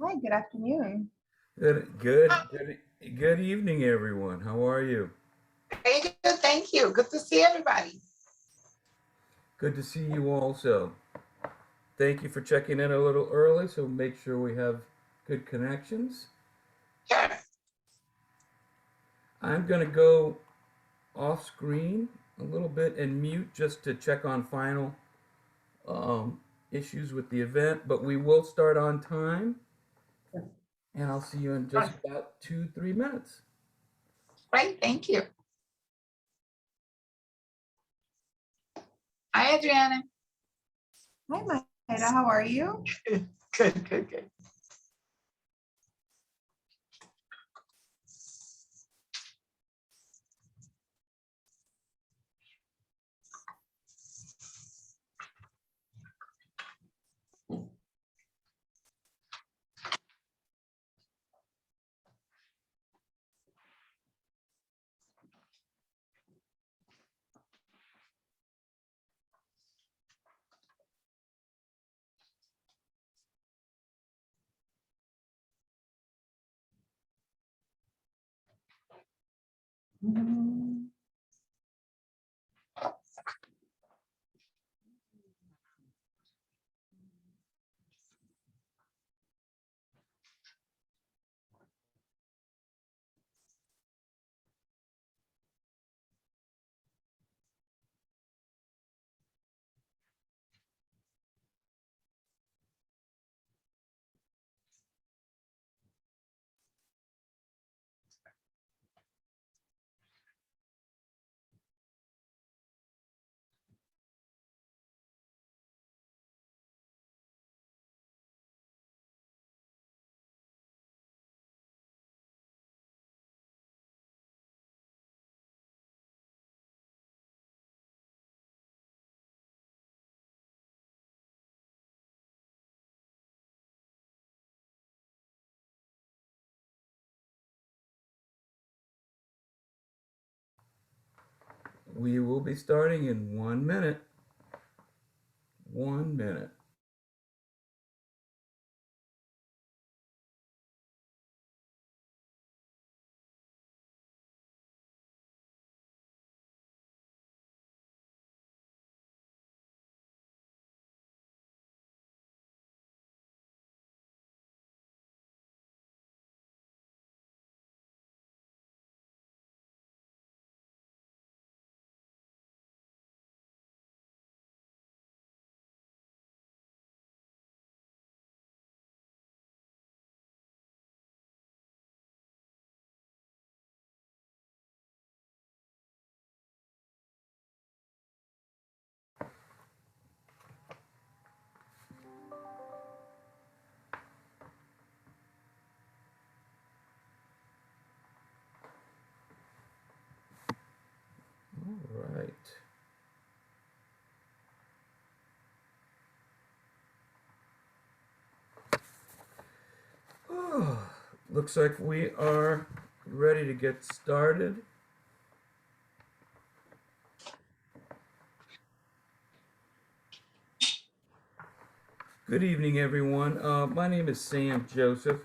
Hi, good afternoon. Good evening, everyone. How are you? Very good, thank you. Good to see everybody. Good to see you also. Thank you for checking in a little early, so make sure we have good connections. Sure. I'm going to go off screen a little bit and mute just to check on final um, issues with the event, but we will start on time, and I'll see you in just about 2, 3 minutes. Great, thank you. Hi, Adriana. Hi, Mayra, how are you? Good. We will be starting in 1 minute. 1 minute. All right. Oh, looks like we are ready to get started. Good evening, everyone. My name is Sam Joseph,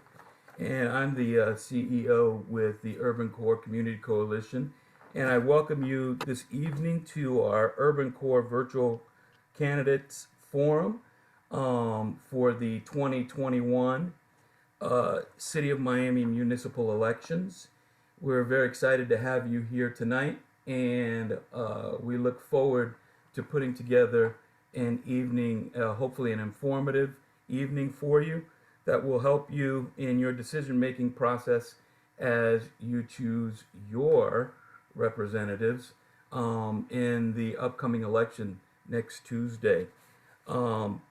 and I'm the CEO with the Urban Core Community Coalition. And I welcome you this evening to our Urban Core Virtual Candidates Forum for the 2021 City of Miami municipal elections. We're very excited to have you here tonight, and we look forward to putting together an evening, hopefully an informative evening for you that will help you in your decision-making process as you choose your representatives in the upcoming election next Tuesday. Um,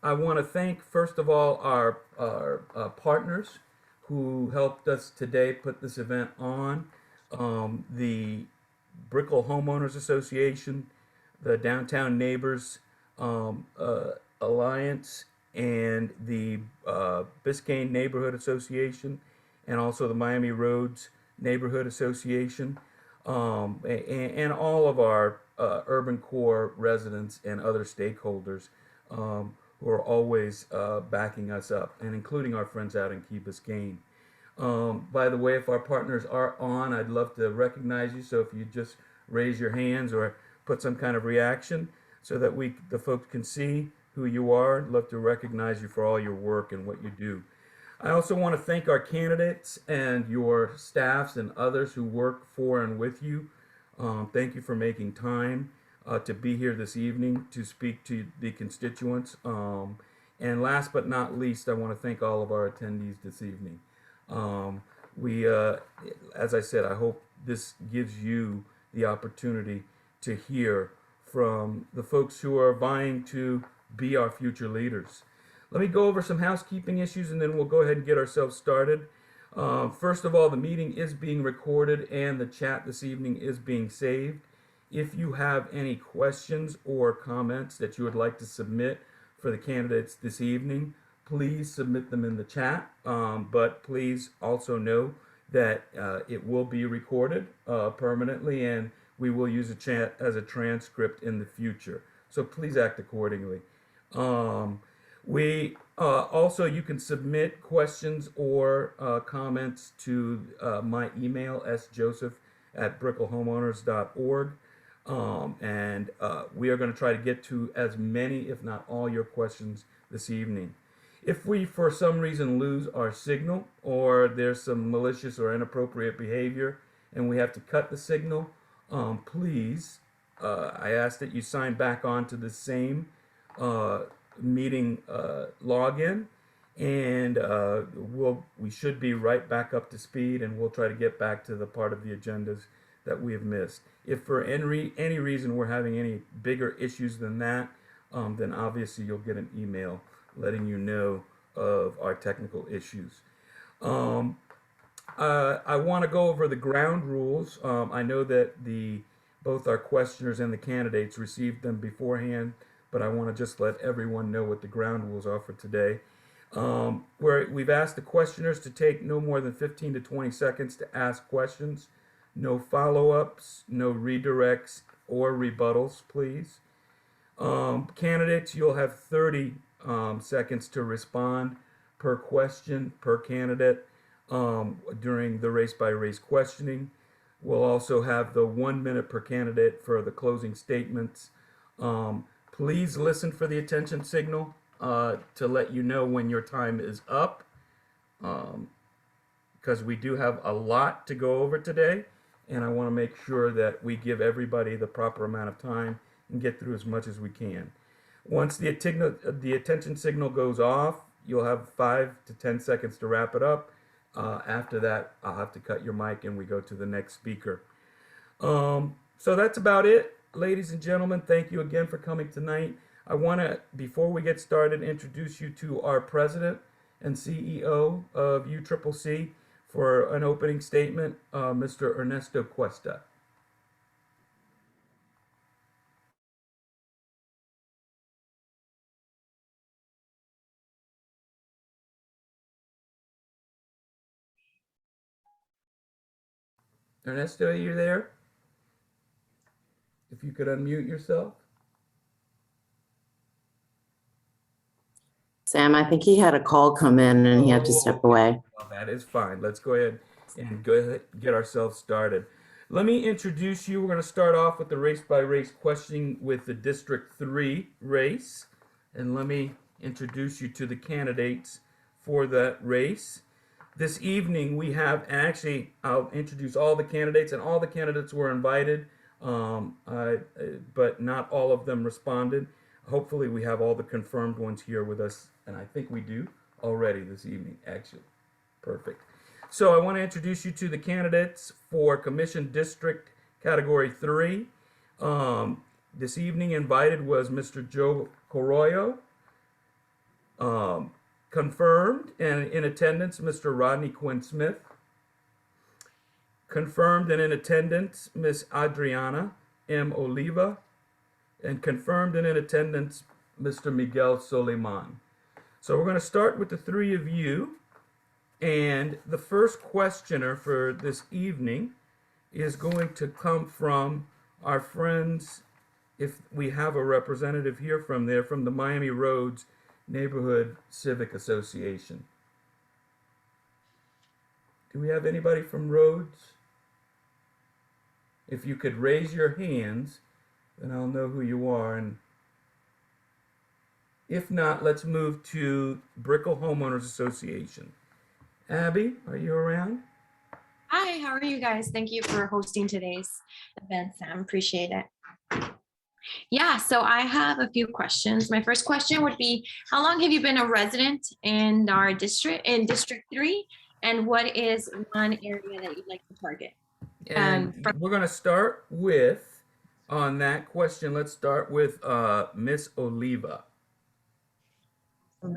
I want to thank, first of all, our partners who helped us today put this event on. The Brickell Homeowners Association, the Downtown Neighbors Alliance, and the Biscayne Neighborhood Association, and also the Miami Roads Neighborhood Association, and all of our urban core residents and other stakeholders who are always backing us up, and including our friends out in Key Biscayne. By the way, if our partners are on, I'd love to recognize you. So if you just raise your hands or put some kind of reaction so that the folks can see who you are. I'd love to recognize you for all your work and what you do. I also want to thank our candidates and your staffs and others who work for and with you. Thank you for making time to be here this evening to speak to the constituents. And last but not least, I want to thank all of our attendees this evening. As I said, I hope this gives you the opportunity to hear from the folks who are vying to be our future leaders. Let me go over some housekeeping issues and then we'll go ahead and get ourselves started. First of all, the meeting is being recorded and the chat this evening is being saved. If you have any questions or comments that you would like to submit for the candidates this evening, please submit them in the chat, but please also know that it will be recorded permanently and we will use a chat as a transcript in the future. So please act accordingly. Also, you can submit questions or comments to my email, sjoseph@brickellhomeowners.org. And we are going to try to get to as many, if not all, your questions this evening. If we, for some reason, lose our signal or there's some malicious or inappropriate behavior and we have to cut the signal, please, I ask that you sign back on to the same meeting login, and we should be right back up to speed, and we'll try to get back to the part of the agendas that we have missed. If for any reason we're having any bigger issues than that, then obviously you'll get an email letting you know of our technical issues. I want to go over the ground rules. I know that both our questioners and the candidates received them beforehand, but I want to just let everyone know what the ground rules are for today. We've asked the questioners to take no more than 15 to 20 seconds to ask questions. No follow-ups, no redirects or rebuttals, please. Candidates, you'll have 30 seconds to respond per question, per candidate during the race-by-race questioning. We'll also have the 1 minute per candidate for the closing statements. Please listen for the attention signal to let you know when your time is up, because we do have a lot to go over today, and I want to make sure that we give everybody the proper amount of time and get through as much as we can. Once the attention signal goes off, you'll have 5 to 10 seconds to wrap it up. After that, I'll have to cut your mic and we go to the next speaker. So that's about it. Ladies and gentlemen, thank you again for coming tonight. I want to, before we get started, introduce you to our president and CEO of UCCC for an opening statement, Mr. Ernesto Cuesta. Ernesto, are you there? If you could unmute yourself. Sam, I think he had a call come in and he had to step away. Well, that is fine. Let's go ahead and get ourselves started. Let me introduce you. We're going to start off with the race-by-race questioning with the District 3 race. And let me introduce you to the candidates for that race. This evening we have, and actually I'll introduce all the candidates, and all the candidates were invited, but not all of them responded. Hopefully we have all the confirmed ones here with us, and I think we do already this evening, actually. Perfect. So I want to introduce you to the candidates for Commission District Category 3. This evening invited was Mr. Joe Carollo. Confirmed and in attendance, Mr. Rodney Quinn Smith. Confirmed and in attendance, Miss Andriana M. Oliva. And confirmed and in attendance, Mr. Miguel Soliman. So we're going to start with the three of you. And the first questioner for this evening is going to come from our friends, if we have a representative here from there, from the Miami Roads Neighborhood Civic Association. Do we have anybody from roads? If you could raise your hands, then I'll know who you are. And if not, let's move to Brickell Homeowners Association. Abby, are you around? Hi, how are you guys? Thank you for hosting today's event, Sam. Appreciate it. Yeah, so I have a few questions. My first question would be, how long have you been a resident in our district, in District 3? And what is one area that you'd like to target? And we're going to start with, on that question, let's start with Miss Oliva.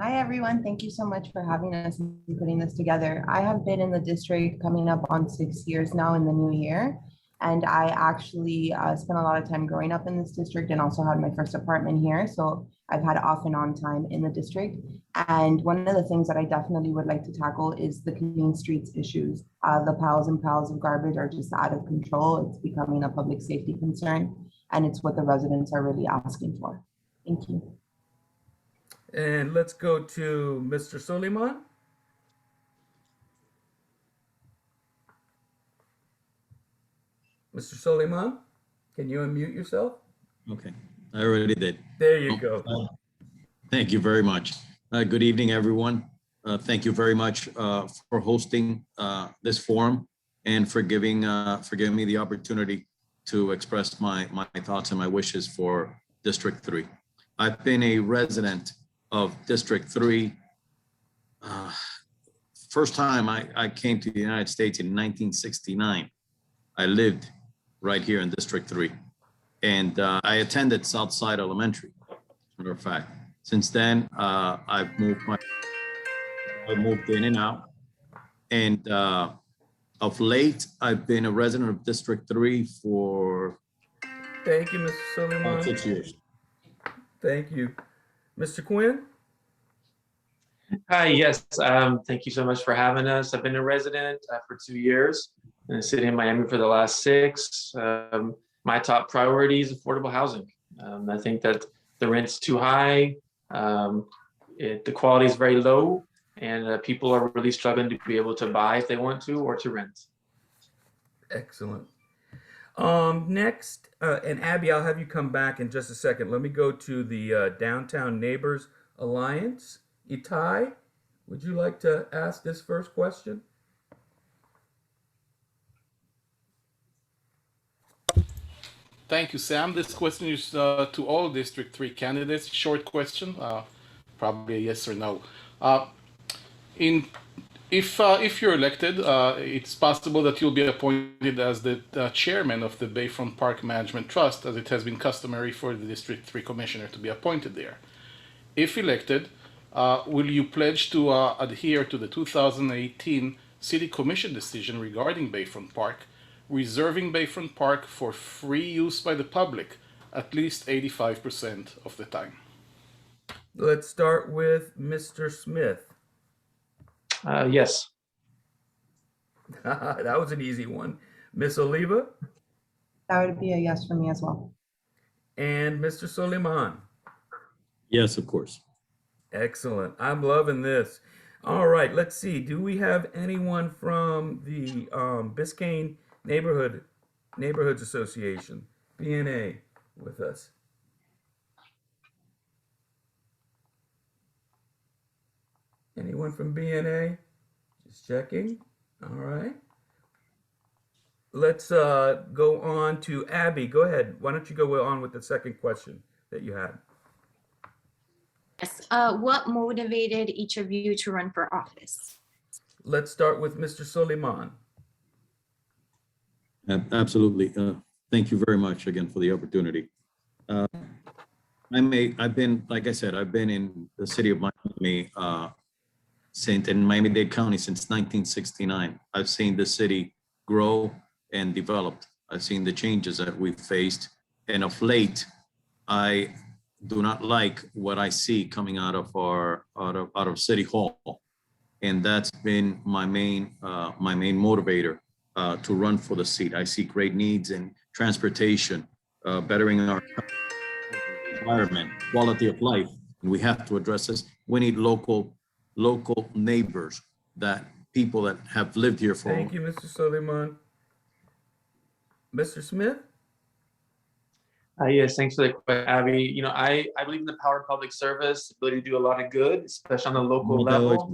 Hi, everyone. Thank you so much for having us and putting this together. I have been in the district coming up on 6 years now in the new year. And I actually spent a lot of time growing up in this district and also had my first apartment here. So I've had off and on time in the district. And one of the things that I definitely would like to tackle is the clean streets issues. The piles and piles of garbage are just out of control. It's becoming a public safety concern, and it's what the residents are really asking for. Thank you. And let's go to Mr. Soliman. Mr. Soliman, can you unmute yourself? Okay, I already did. There you go. Thank you very much. Good evening, everyone. Thank you very much for hosting this forum and for giving me the opportunity to express my thoughts and my wishes for District 3. I've been a resident of District 3. First time I came to the United States in 1969. I lived right here in District 3. And I attended Southside Elementary, as a matter of fact. Since then, I've moved in and out. And of late, I've been a resident of District 3 for Thank you, Mr. Soliman. 6 years. Thank you. Mr. Quinn? Hi, yes, thank you so much for having us. I've been a resident for 2 years in the city of Miami for the last 6. My top priority is affordable housing. I think that the rent's too high, the quality is very low, and people are really struggling to be able to buy if they want to or to rent. Excellent. Next, and Abby, I'll have you come back in just a second. Let me go to the Downtown Neighbors Alliance. Itai, would you like to ask this first question? Thank you, Sam. This question is to all District 3 candidates. Short question, probably a yes or no. If you're elected, it's possible that you'll be appointed as the chairman of the Bayfront Park Management Trust, as it has been customary for the District 3 commissioner to be appointed there. If elected, will you pledge to adhere to the 2018 City Commission decision regarding Bayfront Park, reserving Bayfront Park for free use by the public at least 85% of the time? Let's start with Mr. Smith. Yes. That was an easy one. Miss Oliva? That would be a yes for me as well. And Mr. Soliman? Yes, of course. Excellent. I'm loving this. All right, let's see. Do we have anyone from the Biscayne Neighborhoods Association, BNA, with us? Anyone from BNA? Just checking. All right. Let's go on to Abby. Go ahead. Why don't you go on with the second question that you had? Yes. What motivated each of you to run for office? Let's start with Mr. Soliman. Absolutely. Thank you very much again for the opportunity. I've been, like I said, I've been in the city of Miami, in Miami-Dade County since 1969. I've seen the city grow and develop. I've seen the changes that we've faced. And of late, I do not like what I see coming out of City Hall. And that's been my main motivator to run for the seat. I see great needs in transportation, bettering our environment, quality of life, We have to address this. We need local neighbors, that people that have lived here for. Thank you, Mr. Soliman. Mr. Smith? Yes, thanks for the question, Abby. You know, I believe in the power of public service, ability to do a lot of good, especially on the local level.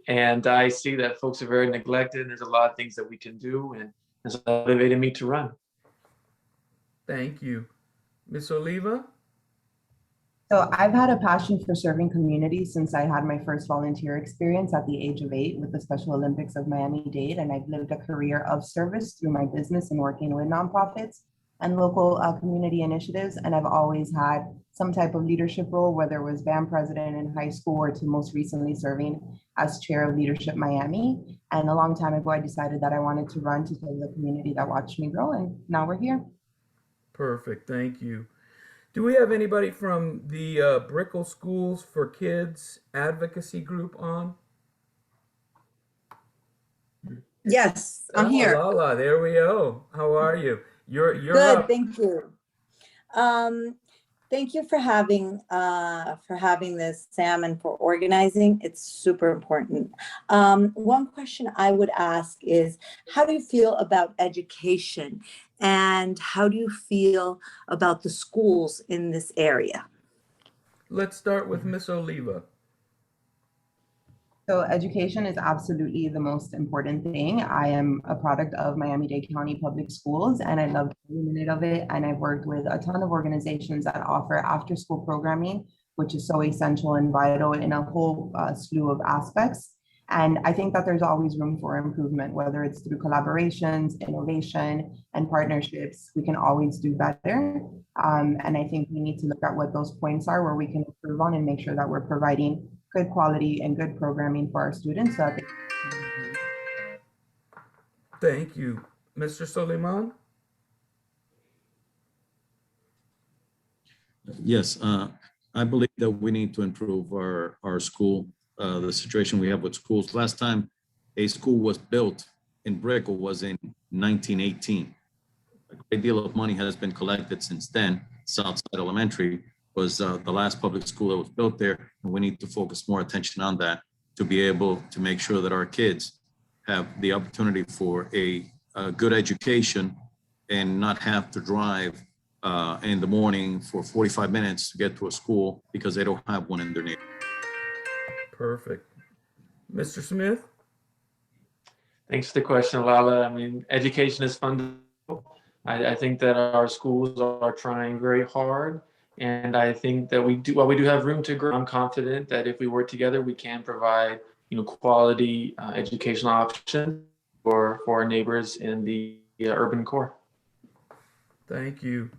And I see that folks are very neglected, and there's a lot of things that we can do, and it's motivated me to run. Thank you. Ms. Oliva? So I've had a passion for serving communities since I had my first volunteer experience at the age of 8 with the Special Olympics of Miami-Dade, and I've lived a career of service through my business and working with nonprofits and local community initiatives. And I've always had some type of leadership role, whether it was band president in high school or to most recently serving as chair of Leadership Miami. And a long time ago, I decided that I wanted to run to serve the community that watched me grow, and now we're here. Perfect, thank you. Do we have anybody from the Brickell Schools for Kids advocacy group on? Yes, I'm here. Lala, there we go. How are you? You're Good, up. thank you. Thank you for having this, Sam, and for organizing. It's super important. One question I would ask is, how do you feel about education, and how do you feel about the schools in this area? Let's start with Miss Oliva. So education is absolutely the most important thing. I am a product of Miami-Dade County Public Schools, and I love every minute of it. And I've worked with a ton of organizations that offer after-school programming, which is so essential and vital in a whole slew of aspects. And I think that there's always room for improvement, whether it's through collaborations, innovation, and partnerships. We can always do better. And I think we need to look at what those points are where we can improve on and make sure that we're providing good quality and good programming for our students. So Thank you. Mr. Soliman? Yes, I believe that we need to improve our school, the situation we have with schools. Last time a school was built in Brickell was in 1918. A great deal of money has been collected since then. Southside Elementary was the last public school that was built there, and we need to focus more attention on that to be able to make sure that our kids have the opportunity for a good education and not have to drive in the morning for 45 minutes to get to a school because they don't have one in their neighborhood. Perfect. Mr. Smith? Thanks for the question, Lala. I mean, education is fundamental. I think that our schools are trying very hard. And I think that we do have room to grow. I'm confident that if we work together, we can provide, quality educational options for our neighbors in the urban core. Thank you.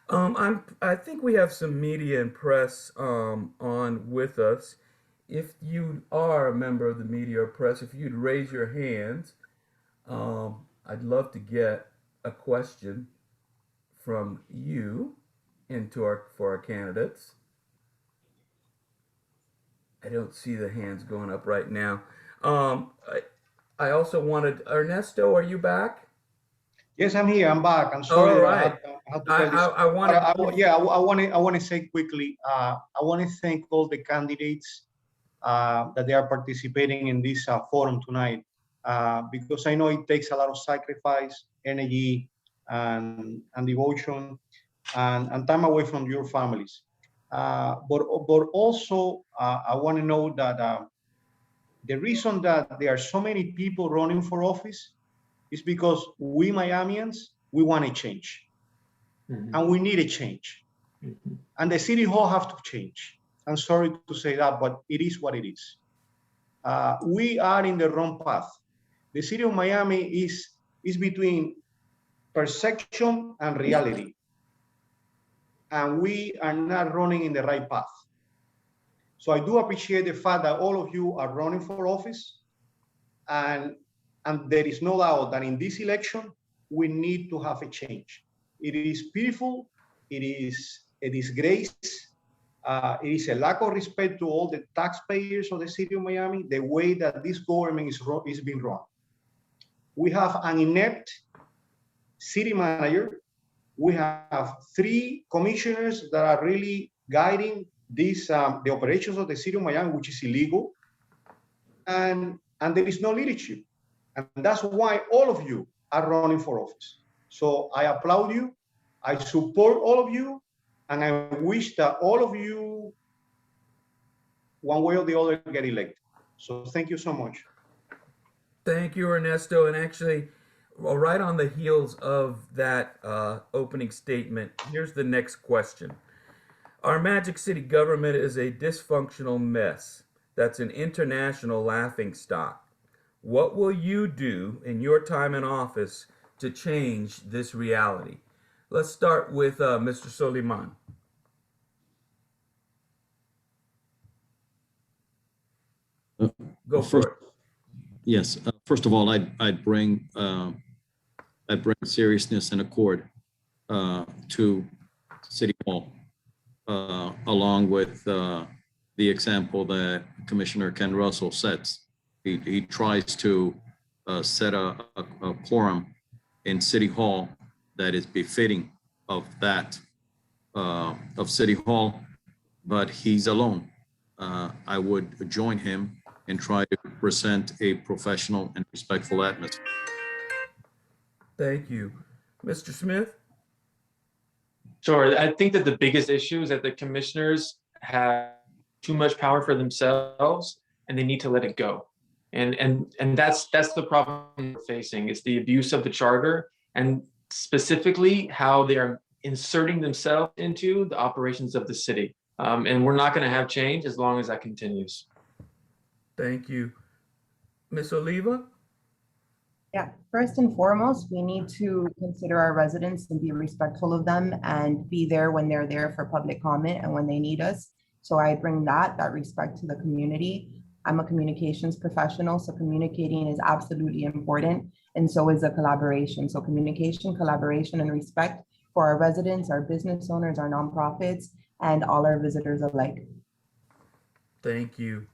I think we have some media and press on with us. If you are a member of the media or press, if you'd raise your hands, I'd love to get a question from you for our candidates. I don't see the hands going up right now. I also wanted, Ernesto, are you back? Yes, I'm here. I'm back. I'm sorry. All right. I want to say quickly, I want to thank all the candidates that they are participating in this forum tonight, because I know it takes a lot of sacrifice, energy, and devotion, and time away from your families. But also, I want to know that the reason that there are so many people running for office is because we Miamians, we want a change. Mm-hmm. And we need a change. Mm-hmm. And the city hall have to change. I'm sorry to say that, but it is what it is. We are in the wrong path. The city of Miami is between perception and reality. And we are not running in the right path. So I do appreciate the fact that all of you are running for office. And there is no doubt that in this election, we need to have a change. It is pitiful. It is a disgrace. It is a lack of respect to all the taxpayers of the city of Miami, the way that this government is being run. We have an inept city manager. We have 3 commissioners that are really guiding this the operations of the city of Miami, which is illegal, and there is no leadership. And that's why all of you are running for office. So I applaud you, I support all of you, and I wish that all of you, one way or the other, get elected. So thank you so much. Thank you, Ernesto. And actually, well, right on the heels of that opening statement, here's the next question. Our Magic City government is a dysfunctional mess that's an international laughingstock. What will you do in your time in office to change this reality? Let's start with Mr. Soliman. Go for it. Yes. First of all, I'd bring seriousness and accord to City Hall, along with the example that Commissioner Ken Russell sets. He tries to set a quorum in City Hall that is befitting of that of City Hall, but he's alone. I would join him and try to present a professional and respectful atmosphere. Thank you. Mr. Smith? Sure. I think that the biggest issue is that the commissioners have too much power for themselves and they need to let it go. And that's the problem we're facing. It's the abuse of the charter and specifically how they are inserting themselves into the operations of the city. And we're not going to have change as long as that continues. Thank you. Ms. Oliva? Yeah, first and foremost, we need to consider our residents and be respectful of them and be there when they're there for public comment and when they need us. So I bring that respect to the community. I'm a communications professional, so communicating is absolutely important, and so is a collaboration. So communication, collaboration, and respect for our residents, our business owners, our nonprofits, and all our visitors alike. Thank you.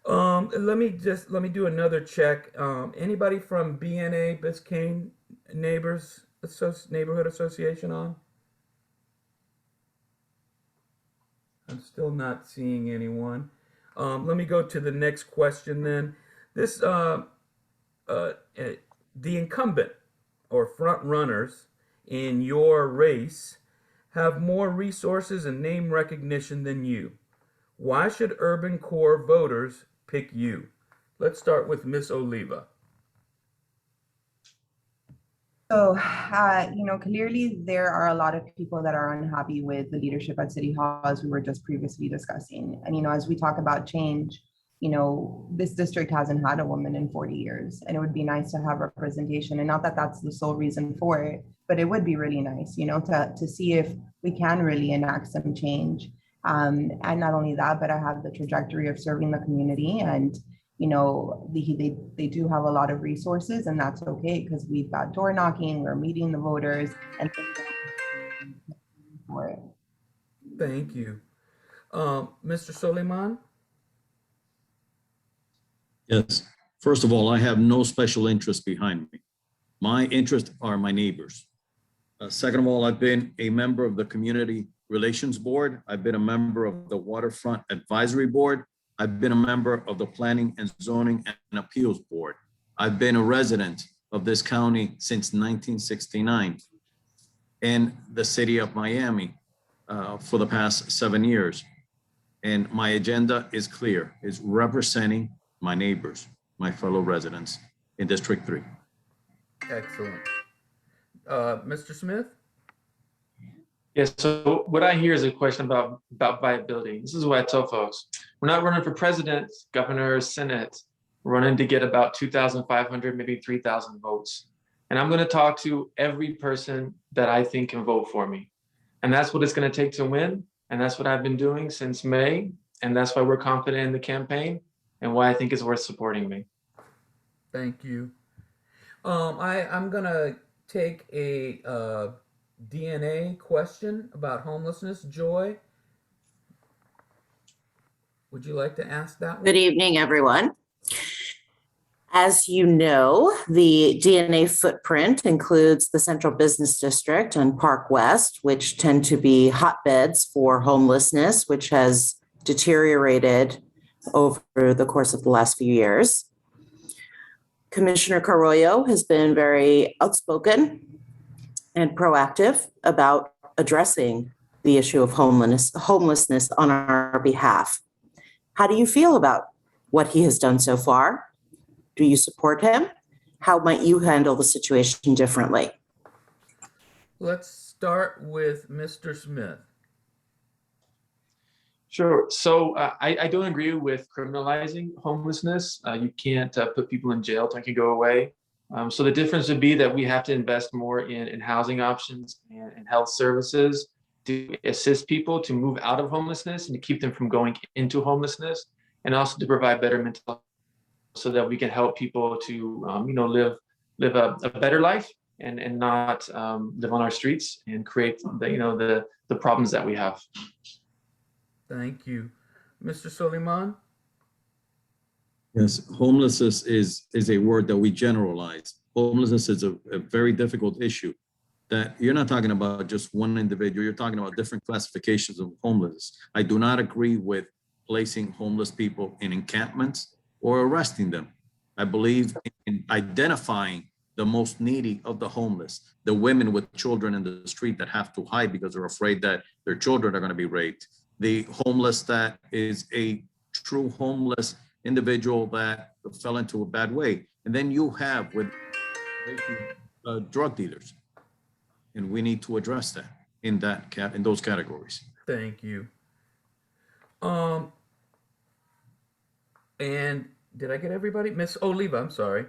Let me do another check. Anybody from BNA Biscayne Neighborhood Association on? I'm still not seeing anyone. Let me go to the next question then. This the incumbent or front runners in your race have more resources and name recognition than you. Why should urban core voters pick you? Let's start with Miss Oliva. So, clearly there are a lot of people that are unhappy with the leadership at City Hall, as we were just previously discussing. And, as we talk about change, this district hasn't had a woman in 40 years, and it would be nice to have representation. And not that that's the sole reason for it, but it would be really nice, to see if we can really enact some change. And not only that, but I have the trajectory of serving the community, and they do have a lot of resources, and that's okay because we've got door knocking, we're meeting the voters, and for it. Thank you. Mr. Soliman? Yes. First of all, I have no special interest behind me. My interests are my neighbors. Second of all, I've been a member of the Community Relations Board. I've been a member of the Waterfront Advisory Board. I've been a member of the Planning and Zoning and Appeals Board. I've been a resident of this county since 1969 in the city of Miami for the past 7 years. And my agenda is clear, is representing my neighbors, my fellow residents in District 3. Excellent. Mr. Smith? Yes, so what I hear is a question about viability. This is what I tell folks. We're not running for president, governor, senate. We're running to get about 2,500, maybe 3,000 votes. And I'm going to talk to every person that I think can vote for me. And that's what it's going to take to win. And that's what I've been doing since May. And that's why we're confident in the campaign and why I think it's worth supporting me. Thank you. I'm going to take a DNA question about homelessness. Joy, would you like to ask that one? Good evening, everyone. As you know, the DNA footprint includes the Central Business District and Park West, which tend to be hotbeds for homelessness, which has deteriorated over the course of the last few years. Commissioner Carollo has been very outspoken and proactive about addressing the issue of homelessness on our behalf. How do you feel about what he has done so far? Do you support him? How might you handle the situation differently? Let's start with Mr. Smith. Sure. So I don't agree with criminalizing homelessness. You can't put people in jail till it can go away. So the difference would be that we have to invest more in housing options and health services to assist people to move out of homelessness and to keep them from going into homelessness, and also to provide better mental health so that we can help people to live a better life and not live on our streets and create the problems that we have. Thank you. Mr. Soliman? Yes, homelessness is a word that we generalize. Homelessness is a very difficult issue that you're not talking about just one individual, you're talking about different classifications of homelessness. I do not agree with placing homeless people in encampments or arresting them. I believe in identifying the most needy of the homeless, the women with children in the street that have to hide because they're afraid that their children are going to be raped, the homeless that is a true homeless individual that fell into a bad way. And then you have with drug dealers. And we need to address that in those categories. Thank you. And did I get everybody? Miss Oliva, I'm sorry.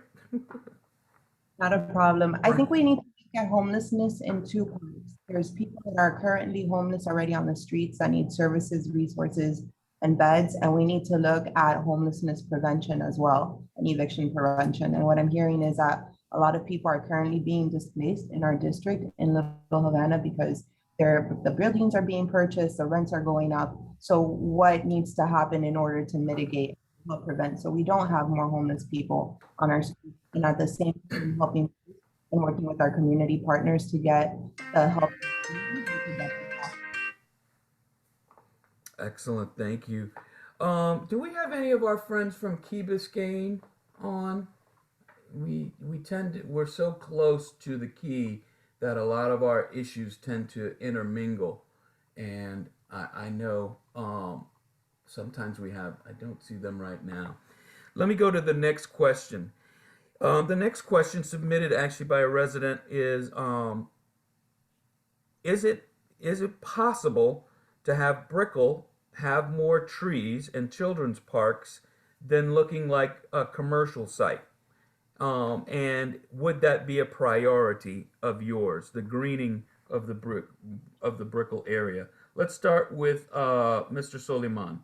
Not a problem. I think we need to look at homelessness in two parts. There's people that are currently homeless already on the streets that need services, resources, and beds. And we need to look at homelessness prevention as well, and eviction prevention. And what I'm hearing is that a lot of people are currently being displaced in our district in Little Havana because the buildings are being purchased, the rents are going up. So what needs to happen in order to mitigate, help prevent, so we don't have more homeless people on our streets, and at the same time helping and working with our community partners to get the help. Excellent, thank you. Do we have any of our friends from Key Biscayne on? We're so close to the Key that a lot of our issues tend to intermingle, and I know sometimes I don't see them right now. Let me go to the next question. The next question submitted actually by a resident is it possible to have Brickell have more trees and children's parks than looking like a commercial site? And would that be a priority of yours, the greening of the Brickell area? Let's start with Mr. Soliman.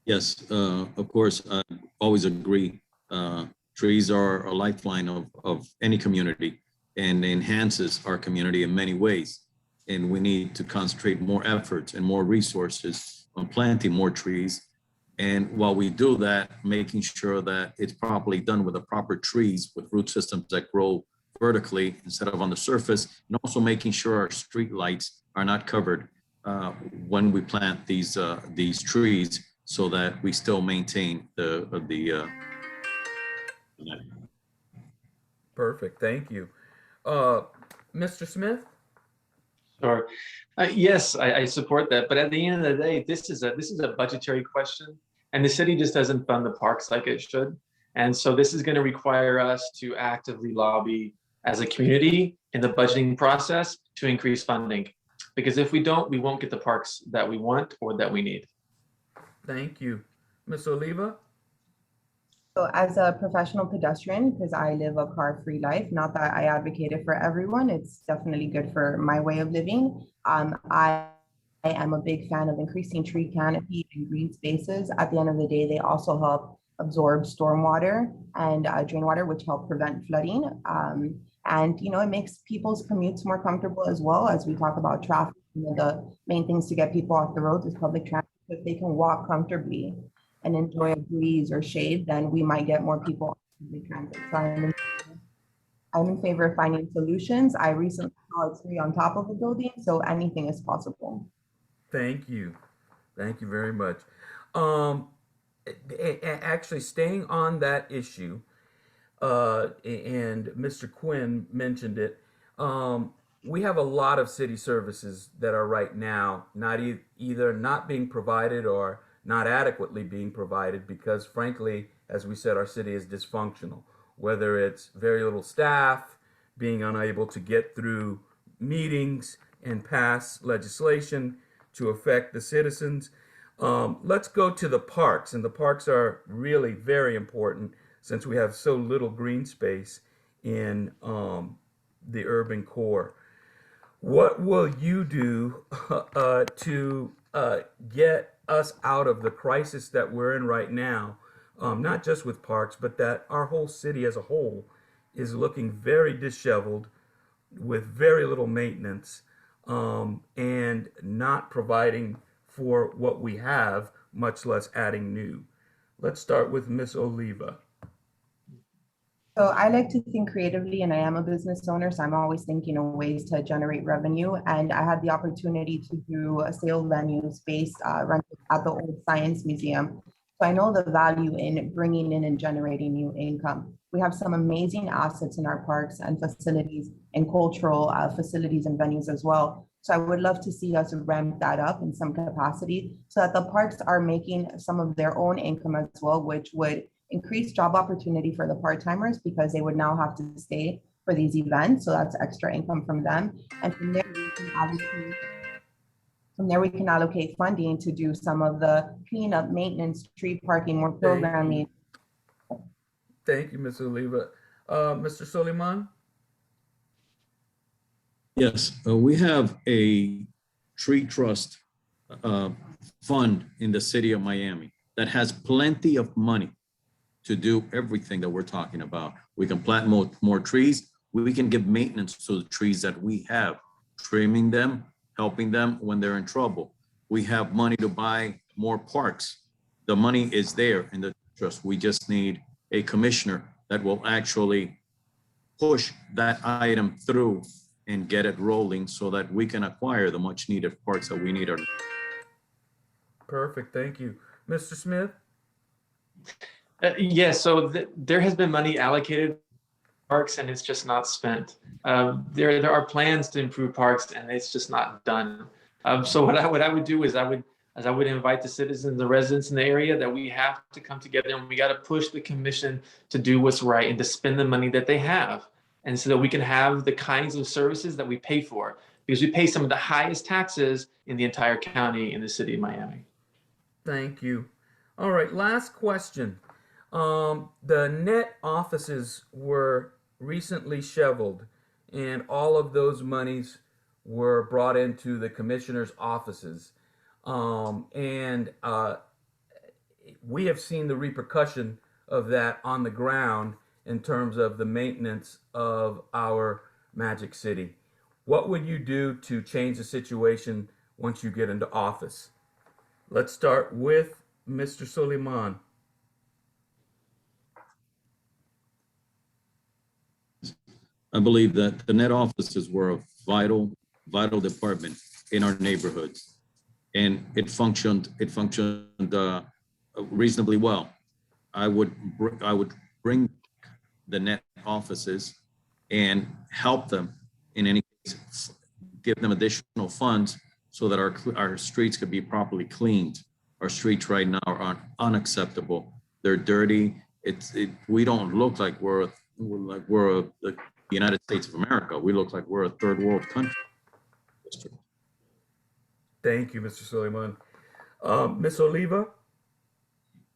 Yes, of course, I always agree. Trees are a lifeline of any community and enhances our community in many ways. And we need to concentrate more efforts and more resources on planting more trees. And while we do that, making sure that it's properly done with the proper trees with root systems that grow vertically instead of on the surface, and also making sure our street lights are not covered when we plant these trees, so that we still maintain the Perfect, thank you. Mr. Smith? Sure. Yes, I support that. But at the end of the day, this is a budgetary question, and the city just doesn't fund the parks like it should. And so this is going to require us to actively lobby as a community in the budgeting process to increase funding. Because if we don't, we won't get the parks that we want or that we need. Thank you. Ms. Oliva? So as a professional pedestrian, because I live a car-free life, not that I advocate it for everyone, it's definitely good for my way of living. I am a big fan of increasing tree canopy and green spaces. At the end of the day, they also help absorb stormwater and drain water, which help prevent flooding. And it makes people's commutes more comfortable as well. As we talk about traffic, the main things to get people off the roads is public transport, if they can walk comfortably. and enjoy a breeze or shade, then we might get more people on public transit. So I'm in favor of finding solutions. I recently saw a tree on top of a building, so anything is possible. Thank you. Thank you very much. Actually, staying on that issue, and Mr. Quinn mentioned it, we have a lot of city services that are right now not either not being provided or not adequately being provided because, frankly, as we said, our city is dysfunctional. Whether it's very little staff, being unable to get through meetings and pass legislation to affect the citizens. Let's go to the parks, and the parks are really very important since we have so little green space in the urban core. What will you do to get us out of the crisis that we're in right now, not just with parks, but that our whole city as a whole is looking very disheveled with very little maintenance and not providing for what we have, much less adding new? Let's start with Miss Oliva. So I like to think creatively, and I am a business owner, so I'm always thinking of ways to generate revenue. And I had the opportunity to do a sale venue space rented at the Old Science Museum. So I know the value in bringing in and generating new income. We have some amazing assets in our parks and facilities and cultural facilities and venues as well. So I would love to see us ramp that up in some capacity so that the parks are making some of their own income as well, which would increase job opportunity for the part-timers because they would now have to stay for these events. So that's extra income from them. And from there, we can allocate funding to do some of the cleanup, maintenance, tree parking, more programming. Thank you, Ms. Oliva. Mr. Soliman? Yes, we have a tree trust fund in the city of Miami that has plenty of money to do everything that we're talking about. We can plant more trees. We can give maintenance to the trees that we have, trimming them, helping them when they're in trouble. We have money to buy more parks. The money is there in the trust. We just need a commissioner that will actually push that item through and get it rolling so that we can acquire the much needed parks that we need. Perfect, thank you. Mr. Smith? Yes, so there has been money allocated parks and it's just not spent. There are plans to improve parks and it's just not done. So what I would do is I would invite the citizens, the residents in the area, that we have to come together and we got to push the commission to do what's right and to spend the money that they have. And so that we can have the kinds of services that we pay for, because we pay some of the highest taxes in the entire county in the city of Miami. Thank you. All right, last question. The net offices were recently shoveled and all of those monies were brought into the commissioner's offices. We have seen the repercussion of that on the ground in terms of the maintenance of our Magic City. What would you do to change the situation once you get into office? Let's start with Mr. Soliman. I believe that the net offices were a vital department in our neighborhoods, and it functioned reasonably well. I would bring the net offices and help them in any case, give them additional funds so that our streets could be properly cleaned. Our streets right now are unacceptable. They're dirty. We don't look like we're the United States of America. We look like we're a third world country. Thank you, Mr. Soliman. Ms. Oliva?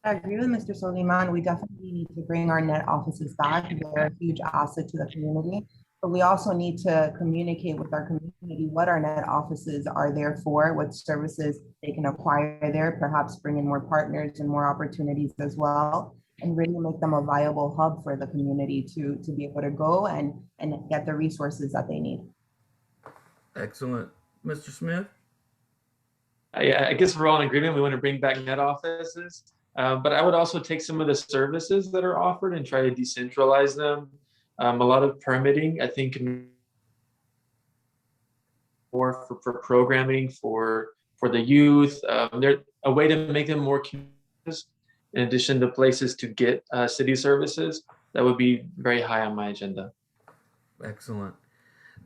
I agree with Mr. Soliman. We definitely need to bring our net offices back. They're a huge asset to the community, but we also need to communicate with our community what our net offices are there for, what services they can acquire there, perhaps bring in more partners and more opportunities as well, and really make them a viable hub for the community to be able to go and get the resources that they need. Excellent. Mr. Smith? I guess we're all in agreement. We want to bring back net offices. But I would also take some of the services that are offered and try to decentralize them. A lot of permitting, I think, more for programming for the youth. There's a way to make them more communities in addition to places to get city services. That would be very high on my agenda. Excellent.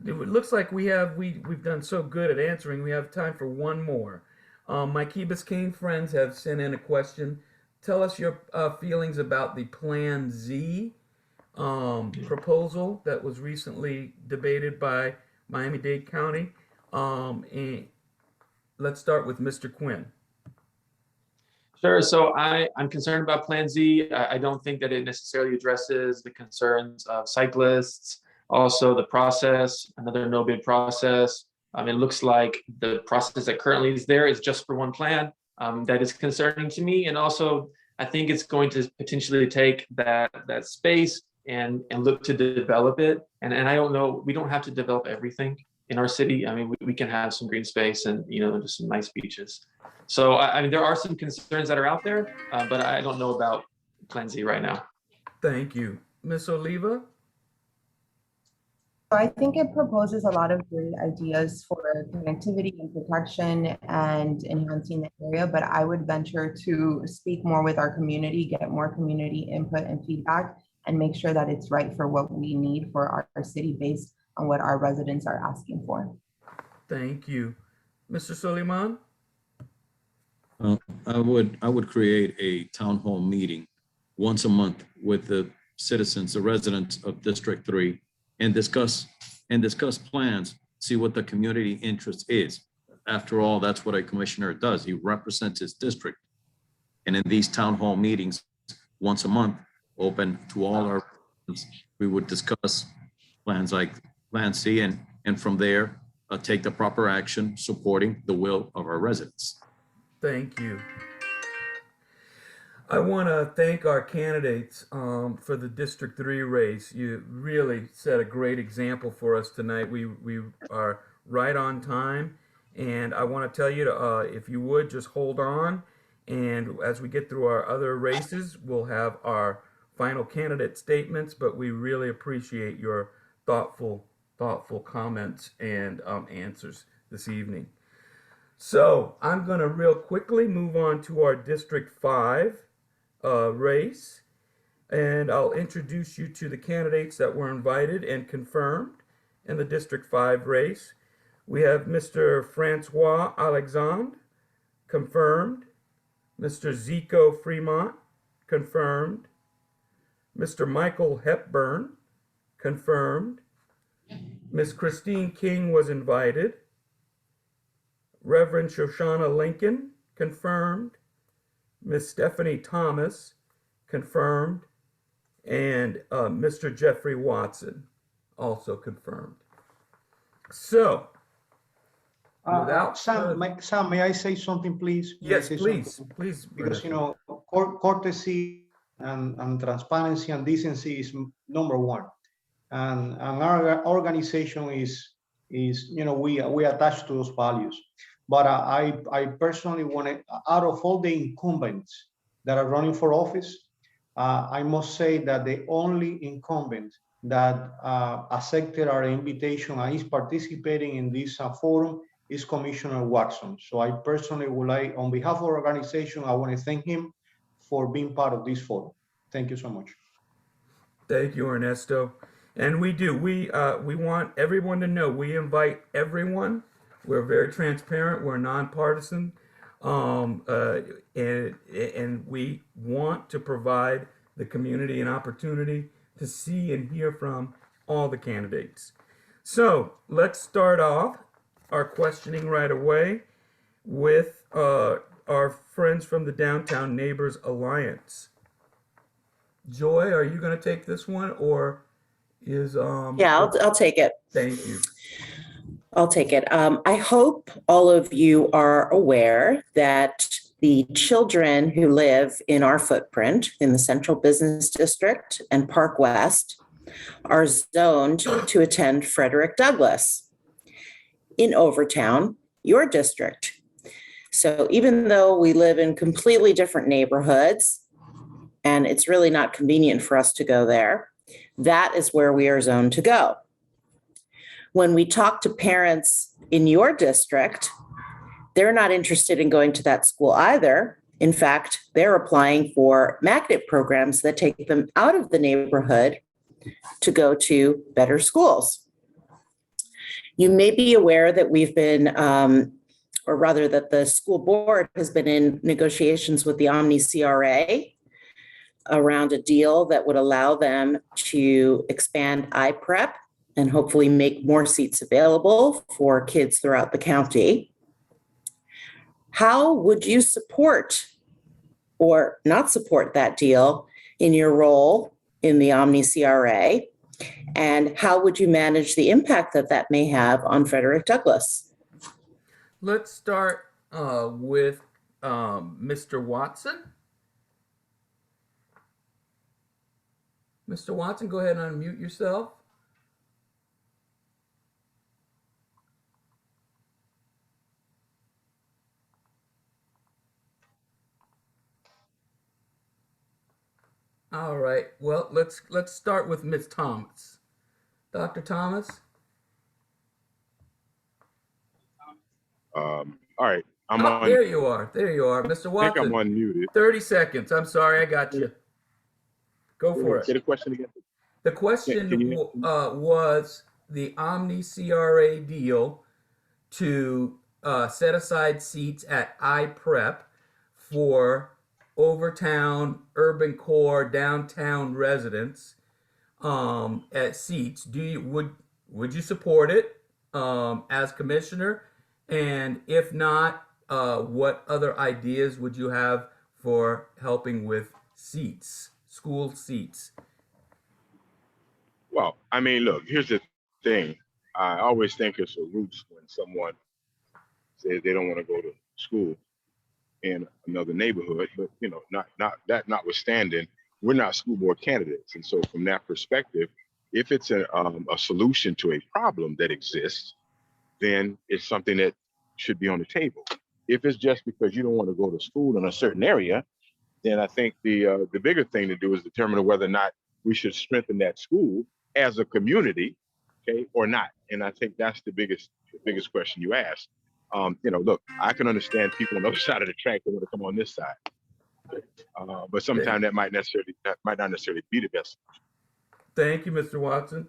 It looks like we've done so good at answering. We have time for one more. My Key Biscayne friends have sent in a question. Tell us your feelings about the Plan Z proposal that was recently debated by Miami-Dade County. And let's start with Mr. Quinn. Sure. So I'm concerned about Plan Z. I don't think that it necessarily addresses the concerns of cyclists. Also, the process, another no bid process. It looks like the process that currently is there is just for one plan. That is concerning to me. And also, I think it's going to potentially take that space and look to develop it. And I don't know, we don't have to develop everything in our city. I mean, we can have some green space and, just some nice beaches. So, I mean, there are some concerns that are out there, but I don't know about Plan Z right now. Thank you. Ms. Oliva? So I think it proposes a lot of great ideas for connectivity and protection and enhancing the area, but I would venture to speak more with our community, get more community input and feedback, and make sure that it's right for what we need for our city based on what our residents are asking for. Thank you. Mr. Soliman? I would create a town hall meeting once a month with the citizens, the residents of District 3, and discuss plans, see what the community interest is. After all, that's what a commissioner does. He represents his district. And in these town hall meetings, once a month, open to all our residents, we would discuss plans like Plan C, and from there, take the proper action supporting the will of our residents. Thank you. I want to thank our candidates for the District 3 race. You really set a great example for us tonight. We are right on time. And I want to tell you, if you would, just hold on. And as we get through our other races, we'll have our final candidate statements. But we really appreciate your thoughtful comments and answers this evening. So I'm going to real quickly move on to our District 5 race, and I'll introduce you to the candidates that were invited and confirmed in the District 5 race. We have Mr. Francois Alexandre, confirmed. Mr. Zico Fremont, confirmed. Mr. Michael Hepburn, confirmed. Ms. Christine King was invited. Reverend Shoshana Lincoln, confirmed. Ms. Stephanie Thomas, confirmed. And Mr. Jeffrey Watson, also confirmed. So, Sam, may I say something, please? Yes, please. Please. Because, courtesy and transparency and decency is number one. And our organization is we attach to those values. But I personally want to, out of all the incumbents that are running for office, I must say that the only incumbent that accepted our invitation and is participating in this forum is Commissioner Watson. So I personally would like, on behalf of our organization, I want to thank him for being part of this forum. Thank you so much. Thank you, Ernesto. And we do. We want everyone to know we invite everyone. We're very transparent. We're nonpartisan, and we want to provide the community an opportunity to see and hear from all the candidates. So let's start off our questioning right away with our friends from the Downtown Neighbors Alliance. Joy, are you going to take this one, or is Yeah, I'll take it. Thank you. I'll take it. I hope all of you are aware that the children who live in our footprint in the Central Business District and Park West are zoned to attend Frederick Douglass. In Overtown, your district, So even though we live in completely different neighborhoods, and it's really not convenient for us to go there, that is where we are zoned to go. When we talk to parents in your district, they're not interested in going to that school either. In fact, they're applying for magnet programs that take them out of the neighborhood to go to better schools. You may be aware that we've been, or rather that the school board has been in negotiations with the Omni CRA around a deal that would allow them to expand iPrep and hopefully make more seats available for kids throughout the county. How would you support or not support that deal in your role in the Omni CRA? And how would you manage the impact that that may have on Frederick Douglass? Let's start with Mr. Watson. Mr. Watson, go ahead and unmute yourself. All right. Well, let's start with Ms. Thomas. Dr. Thomas. All right. I'm Oh, on. there you are. There you are. Mr. I think I'm Watson, unmuted. 30 seconds. I'm sorry, I got you. Go for Say it. the question again. The question was the Omni CRA deal to set aside seats at iPrep for Overtown, urban core, downtown residents at seats. Would you support it as commissioner? And if not, what other ideas would you have for helping with seats, school seats? Well, I mean, look, here's the thing. I always think it's a roots when someone says they don't want to go to school in another neighborhood, but not notwithstanding, we're not school board candidates. And so from that perspective, if it's a solution to a problem that exists, then it's something that should be on the table. If it's just because you don't want to go to school in a certain area, then I think the bigger thing to do is determine whether or not we should strengthen that school as a community, okay, or not. And I think that's the biggest question you ask. Look, I can understand people on the other side of the track that want to come on this side, but sometimes that might not necessarily be the best. Thank you, Mr. Watson.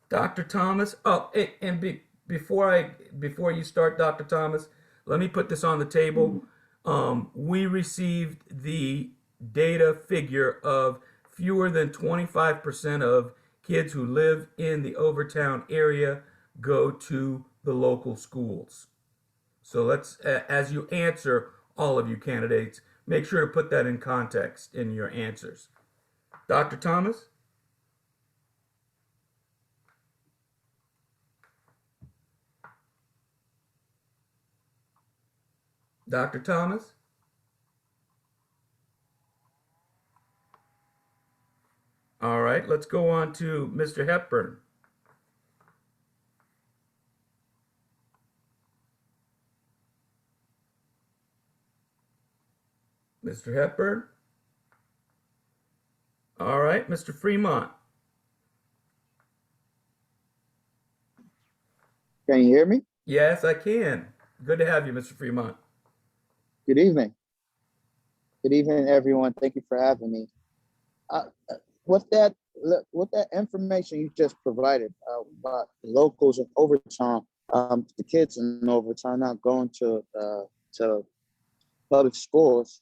Dr. Thomas. Oh, and before you start, Dr. Thomas, let me put this on the table. We received the data figure of fewer than 25% of kids who live in the Overtown area go to the local schools. So let's, as you answer, all of you candidates, make sure to put that in context in your answers. Dr. Thomas? Dr. Thomas? All right, let's go on to Mr. Hepburn. Mr. Hepburn? All right, Mr. Fremont. Can you hear me? Yes, I can. Good to have you, Mr. Fremont. Good evening. Good evening, everyone. Thank you for having me. With that information you just provided about the locals in Overtown, the kids in Overtown not going to public schools,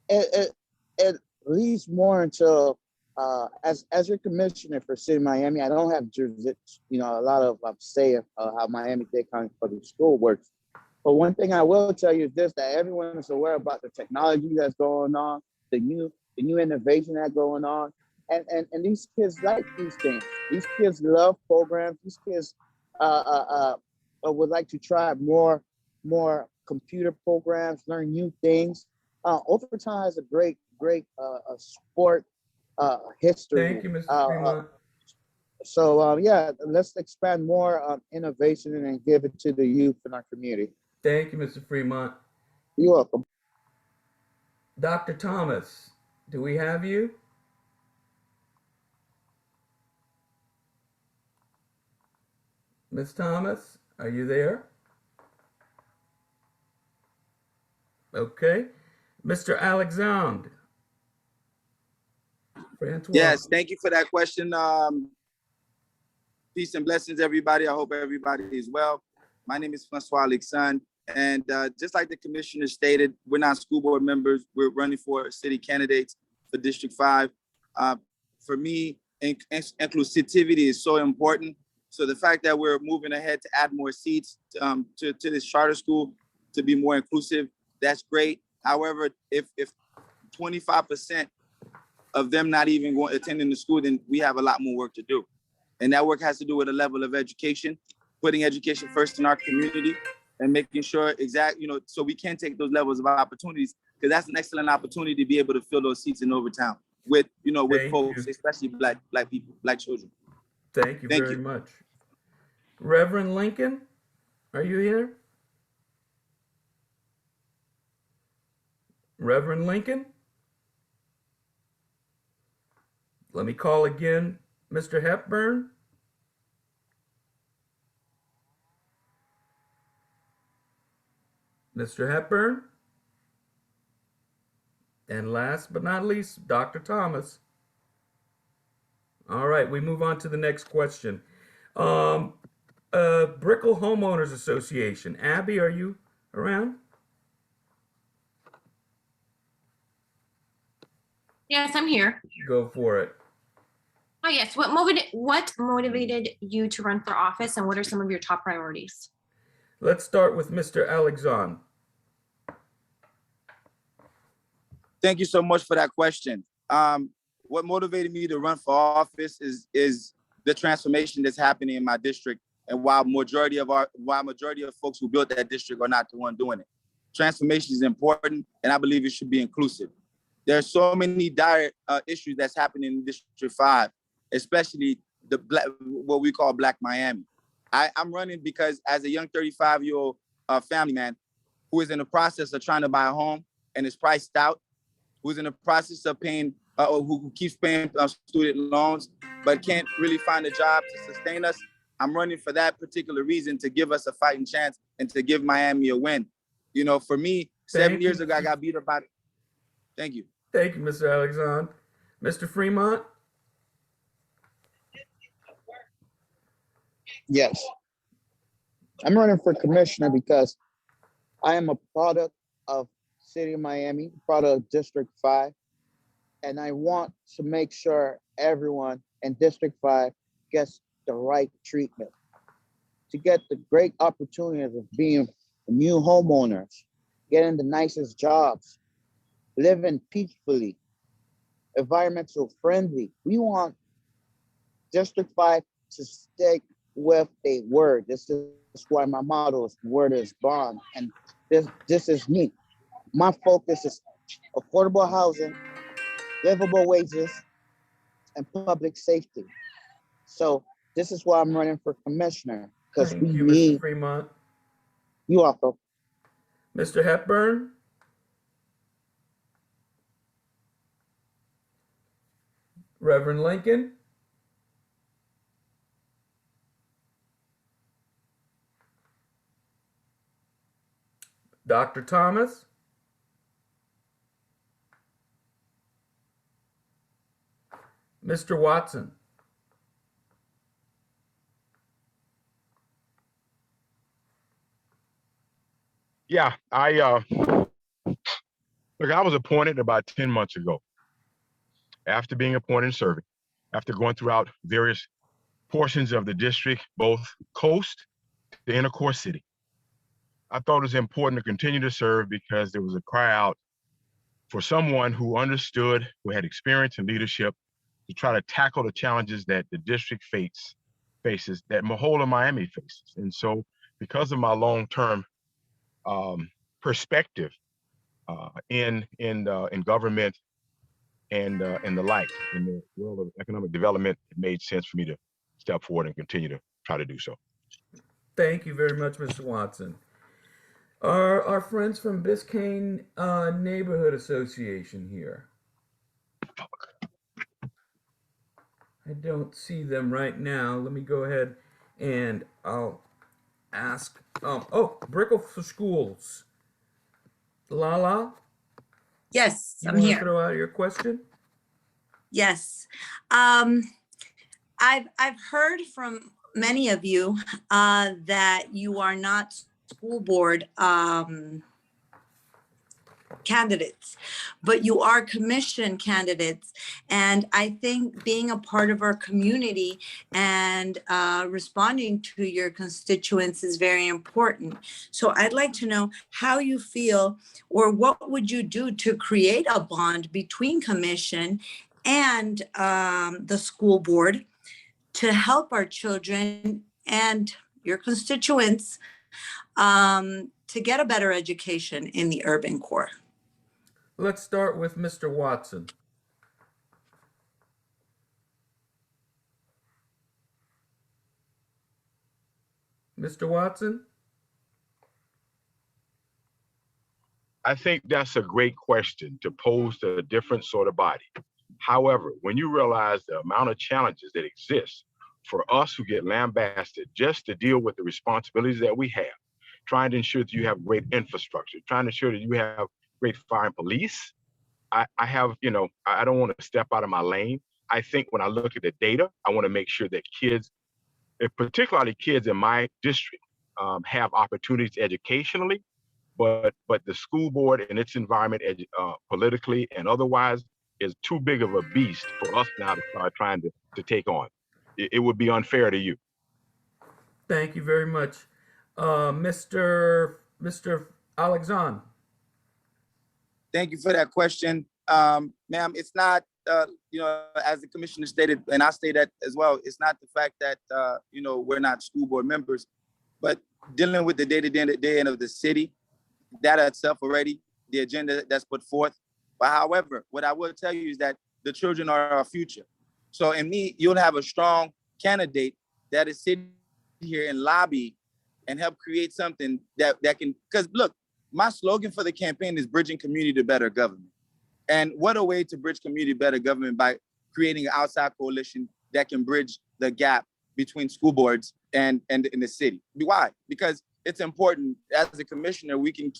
it leads more into as your commissioner for City of Miami. I don't have a lot of say of how Miami-Dade County Public School works. But one thing I will tell you is this: that everyone is aware about the technology that's going on, the new innovation that's going on, and these kids like these things. These kids love programs. These kids would like to try more computer programs, learn new things. Overtime is a great sport history. Thank you, Mr. Fremont. So let's expand more innovation and give it to the youth in our community. Thank you, Mr. Fremont. You're welcome. Dr. Thomas, do we have you? Ms. Thomas, are you there? Okay. Mr. Alexandre. Francois. Yes, thank you for that question. Peace and blessings, everybody. I hope everybody is well. My name is Francois Alexandre, and just like the commissioner stated, we're not school board members. We're running for city candidates for District 5. For me, inclusivity is so important. So the fact that we're moving ahead to add more seats to this charter school to be more inclusive, that's great. However, if 25% of them not even attending the school, then we have a lot more work to do. And that work has to do with a level of education, putting education first in our community and making sure so we can take those levels of opportunities, because that's an excellent opportunity to be able to fill those seats in Overtown with folks, especially black people, black children. Thank you very much. Reverend Lincoln, are you here? Reverend Lincoln? Let me call again. Mr. Hepburn? Mr. Hepburn? And last but not least, Dr. Thomas. All right, we move on to the next question. Brickell Homeowners Association. Abby, are you around? Yes, I'm here. Go for it. Oh, yes. What motivated you to run for office, and what are some of your top priorities? Let's start with Mr. Alexandre. Thank you so much for that question. What motivated me to run for office is the transformation that's happening in my district, and while majority of folks who built that district are not the one doing it. Transformation is important, and I believe it should be inclusive. There are so many dire issues that's happening in District 5, especially what we call Black Miami. I'm running because as a young 35-year-old family man who is in the process of trying to buy a home and is priced out, who's in the process of paying, who keeps paying student loans, but can't really find a job to sustain us. I'm running for that particular reason, to give us a fighting chance and to give Miami a win. For me, 7 years ago, I got beat up by. Thank you. Thank you, Mr. Alexandre. Mr. Fremont? Yes. I'm running for commissioner because I am a product of City of Miami, product of District 5, and I want to make sure everyone in District 5 gets the right treatment, to get the great opportunities of being new homeowners, getting the nicest jobs, living peacefully, environmental friendly. We want District 5 to stick with a word. This is why my motto is word is bond. And this is me. My focus is affordable housing, livable wages, and public safety. So this is why I'm running for commissioner, because we need. Mr. Fremont. You also. Mr. Hepburn? Reverend Lincoln? Dr. Thomas? Mr. Watson? Yeah, look, I was appointed about 10 months ago. After being appointed and serving, after going throughout various portions of the district, both coast to inner core city, I thought it was important to continue to serve because there was a cry out for someone who understood, who had experience in leadership, to try to tackle the challenges that the district faces, that the whole of Miami faces. And so, because of my long-term perspective in government and the like, in the world of economic development, it made sense for me to step forward and continue to try to do so. Thank you very much, Mr. Watson. Are our friends from Biscayne Neighborhood Association here? I don't see them right now. Let me go ahead and I'll ask. Oh, Brickell for Schools. Lala, Yes, you I'm want to here. throw out your question? Yes. I've heard from many of you that you are not school board candidates, but you are commission candidates. And I think being a part of our community and responding to your constituents is very important. So I'd like to know how you feel, or what would you do to create a bond between commission and the school board to help our children and your constituents to get a better education in the urban core. Let's start with Mr. Watson. Mr. Watson? I think that's a great question to pose to a different sort of body. However, when you realize the amount of challenges that exist for us who get lambasted just to deal with the responsibilities that we have, trying to ensure that you have great infrastructure, trying to ensure that you have great fire and police, I have, I don't want to step out of my lane. I think when I look at the data, I want to make sure that kids, particularly kids in my district, have opportunities educationally, but the school board and its environment, politically and otherwise, is too big of a beast for us now to start trying to take on. It would be unfair to you. Thank you very much. Mr. Alexandre. Thank you for that question. Ma'am, it's not, as the commissioner stated, and I state that as well, it's not the fact that, we're not school board members, but dealing with the day-to-day of the city, that itself already, the agenda that's put forth. But however, what I will tell you is that the children are our future. So in me, you'll have a strong candidate that is sitting here and lobby and help create something that can, because look, my slogan for the campaign is bridging community to better government. And what a way to bridge community to better government by creating an outside coalition that can bridge the gap between school boards and in the city. Why? Because it's important as a commissioner, we can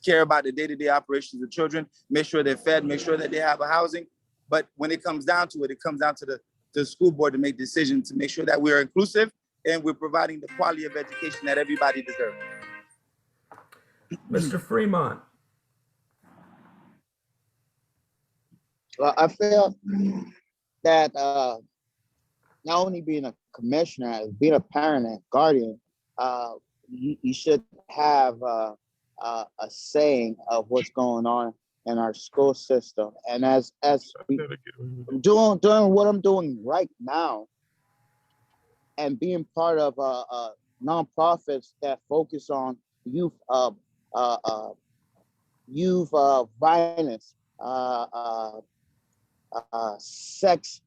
care about the day-to-day operations of children, make sure they're fed, make sure that they have a housing. But when it comes down to it, it comes down to the school board to make decisions to make sure that we're inclusive and we're providing the quality of education that everybody deserves. Mr. Fremont. Well, I feel that not only being a commissioner, as being a parent and guardian, you should have a saying of what's going on in our school system. And as doing what I'm doing right now, and being part of nonprofits that focus on youth violence, sex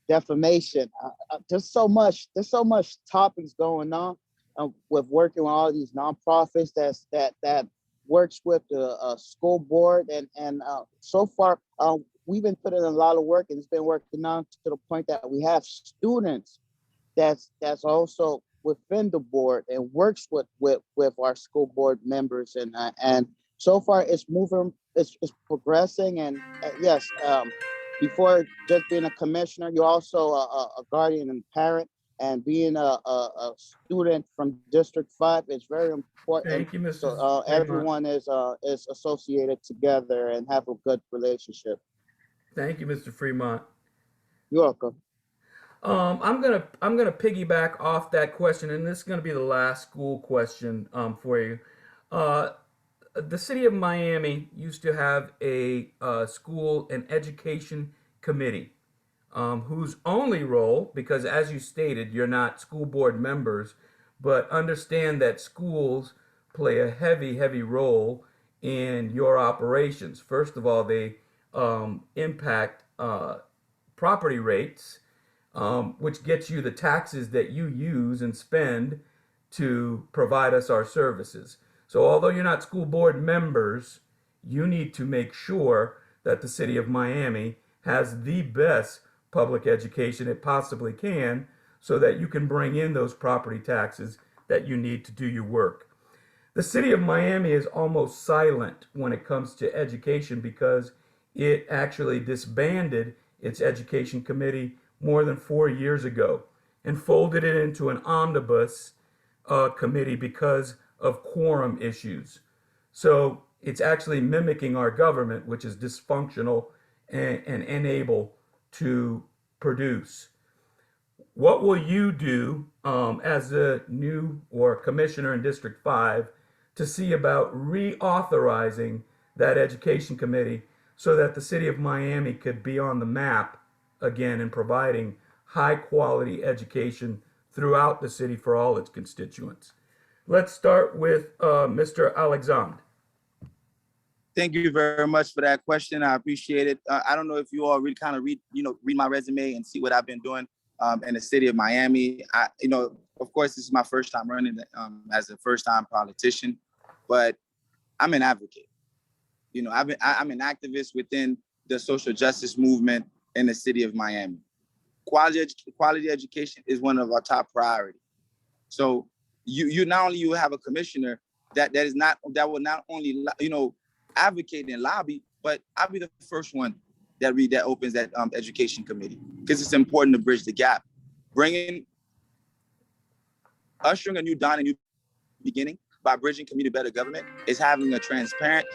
defamation. There's so much topics going on with working with all these nonprofits that works with the school board, and so far we've been putting in a lot of work, and it's been working on to the point that we have students that's also within the board and works with our school board members, and so far it's moving, it's progressing. And yes, before just being a commissioner, you're also a guardian and parent, and being a student from District 5 is very important. Thank you, Mr. So everyone is associated together and have a good relationship. Thank you, Mr. Fremont. You're welcome. I'm gonna piggyback off that question, and this is gonna be the last school question for you. The city of Miami used to have a school and education committee, whose only role, because as you stated, you're not school board members, but understand that schools play a heavy role in your operations. First of all, they impact property rates, which gets you the taxes that you use and spend to provide us our services. So although you're not school board members, you need to make sure that the city of Miami has the best public education it possibly can so that you can bring in those property taxes that you need to do your work. The city of Miami is almost silent when it comes to education because it actually disbanded its education committee more than 4 years ago and folded it into an omnibus committee because of quorum issues. So it's actually mimicking our government, which is dysfunctional and unable to produce. What will you do as a new or commissioner in District 5 to see about reauthorizing that education committee so that the city of Miami could be on the map again in providing high quality education throughout the city for all its constituents? Let's start with Mr. Alexandre. Thank you very much for that question. I appreciate it. I don't know if you all read my resume and see what I've been doing in the city of Miami. Of course, this is my first time running as a first-time politician, but I'm an advocate. I'm an activist within the social justice movement in the city of Miami. Quality education is one of our top priorities. So you not only you have a commissioner that will not only advocate and lobby, but I'll be the first one that opens that education committee because it's important to bridge the gap. Ushering a new dawn, a new beginning by bridging community better government is having a transparent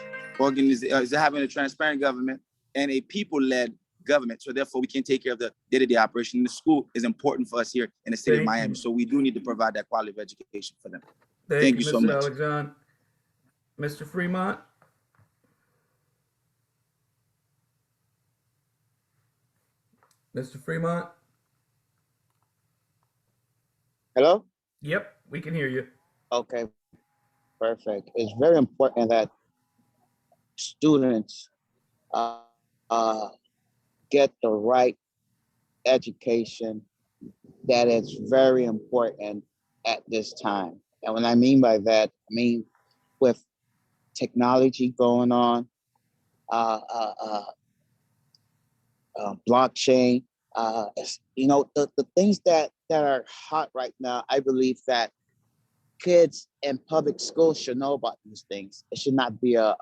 government and a people-led government. So therefore, we can take care of the day-to-day operation. The school is important for us here in the city of Miami. So we do need to provide that quality of education for them. Thank you so Mr. much. Alexandre. Mr. Fremont. Mr. Fremont. Hello? Yep, we can hear you. Okay, perfect. It's very important that students get the right education. That is very important at this time. And what I mean by that, I mean with technology going on, blockchain, the things that are hot right now, I believe that kids in public schools should know about these things. It should not be a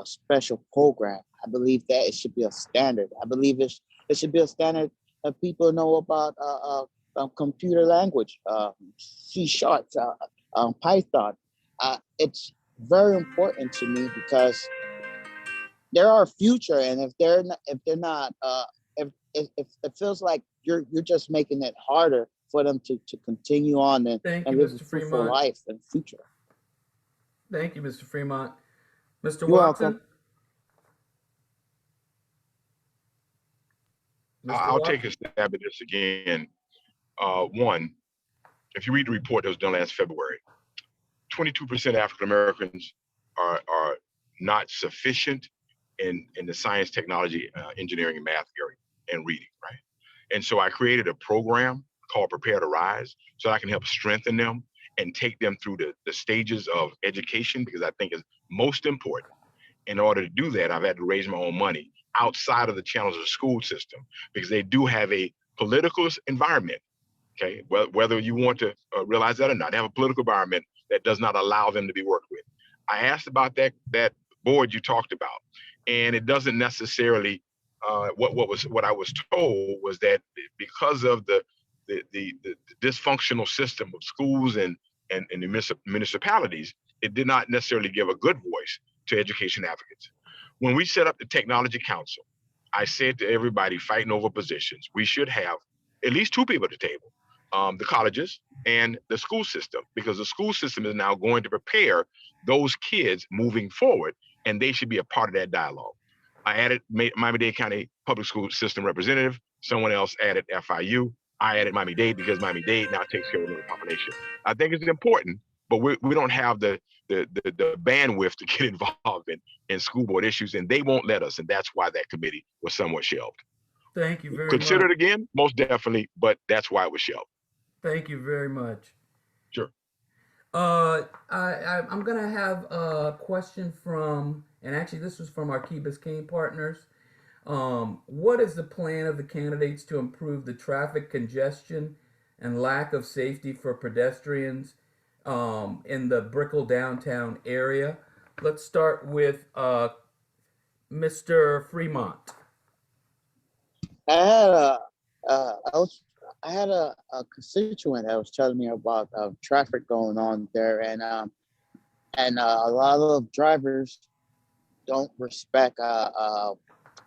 special program. I believe that it should be a standard. I believe it should be a standard that people know about computer language, C#, Python. It's very important to me because they're our future, and if it feels like you're just making it harder for them to continue on and live a fruitful life and future. Thank you, Mr. Fremont. Mr. You're Watson. I'll take a stab at this again. One, if you read the report that was done last February, 22% African Americans are not sufficient in the science, technology, engineering, and math area and reading, right? And so I created a program called Prepare to Rise so I can help strengthen them and take them through the stages of education, because I think is most important. In order to do that, I've had to raise my own money outside of the channels of the school system, because they do have a political environment, okay? Whether you want to realize that or not, they have a political environment that does not allow them to be worked with. I asked about that board you talked about, and it doesn't necessarily, what I was told was that because of the dysfunctional system of schools and the municipalities, it did not necessarily give a good voice to education advocates. When we set up the Technology Council, I said to everybody fighting over positions, we should have at least two people at the table, the colleges and the school system, because the school system is now going to prepare those kids moving forward, and they should be a part of that dialogue. I added Miami-Dade County Public School System representative. Someone else added FIU. I added Miami-Dade because Miami-Dade now takes care of the population. I think it's important, but we don't have the bandwidth to get involved in school board issues, and they won't let us, and that's why that committee was somewhat shelved. Thank you very much. Consider it again, most definitely, but that's why it was shelved. Thank you very much. Sure. I'm gonna have a question from, and actually this was from our Key Biscayne partners. What is the plan of the candidates to improve the traffic congestion and lack of safety for pedestrians in the Brickell downtown area? Let's start with Mr. Fremont. I had a constituent that was telling me about traffic going on there, and a lot of drivers don't respect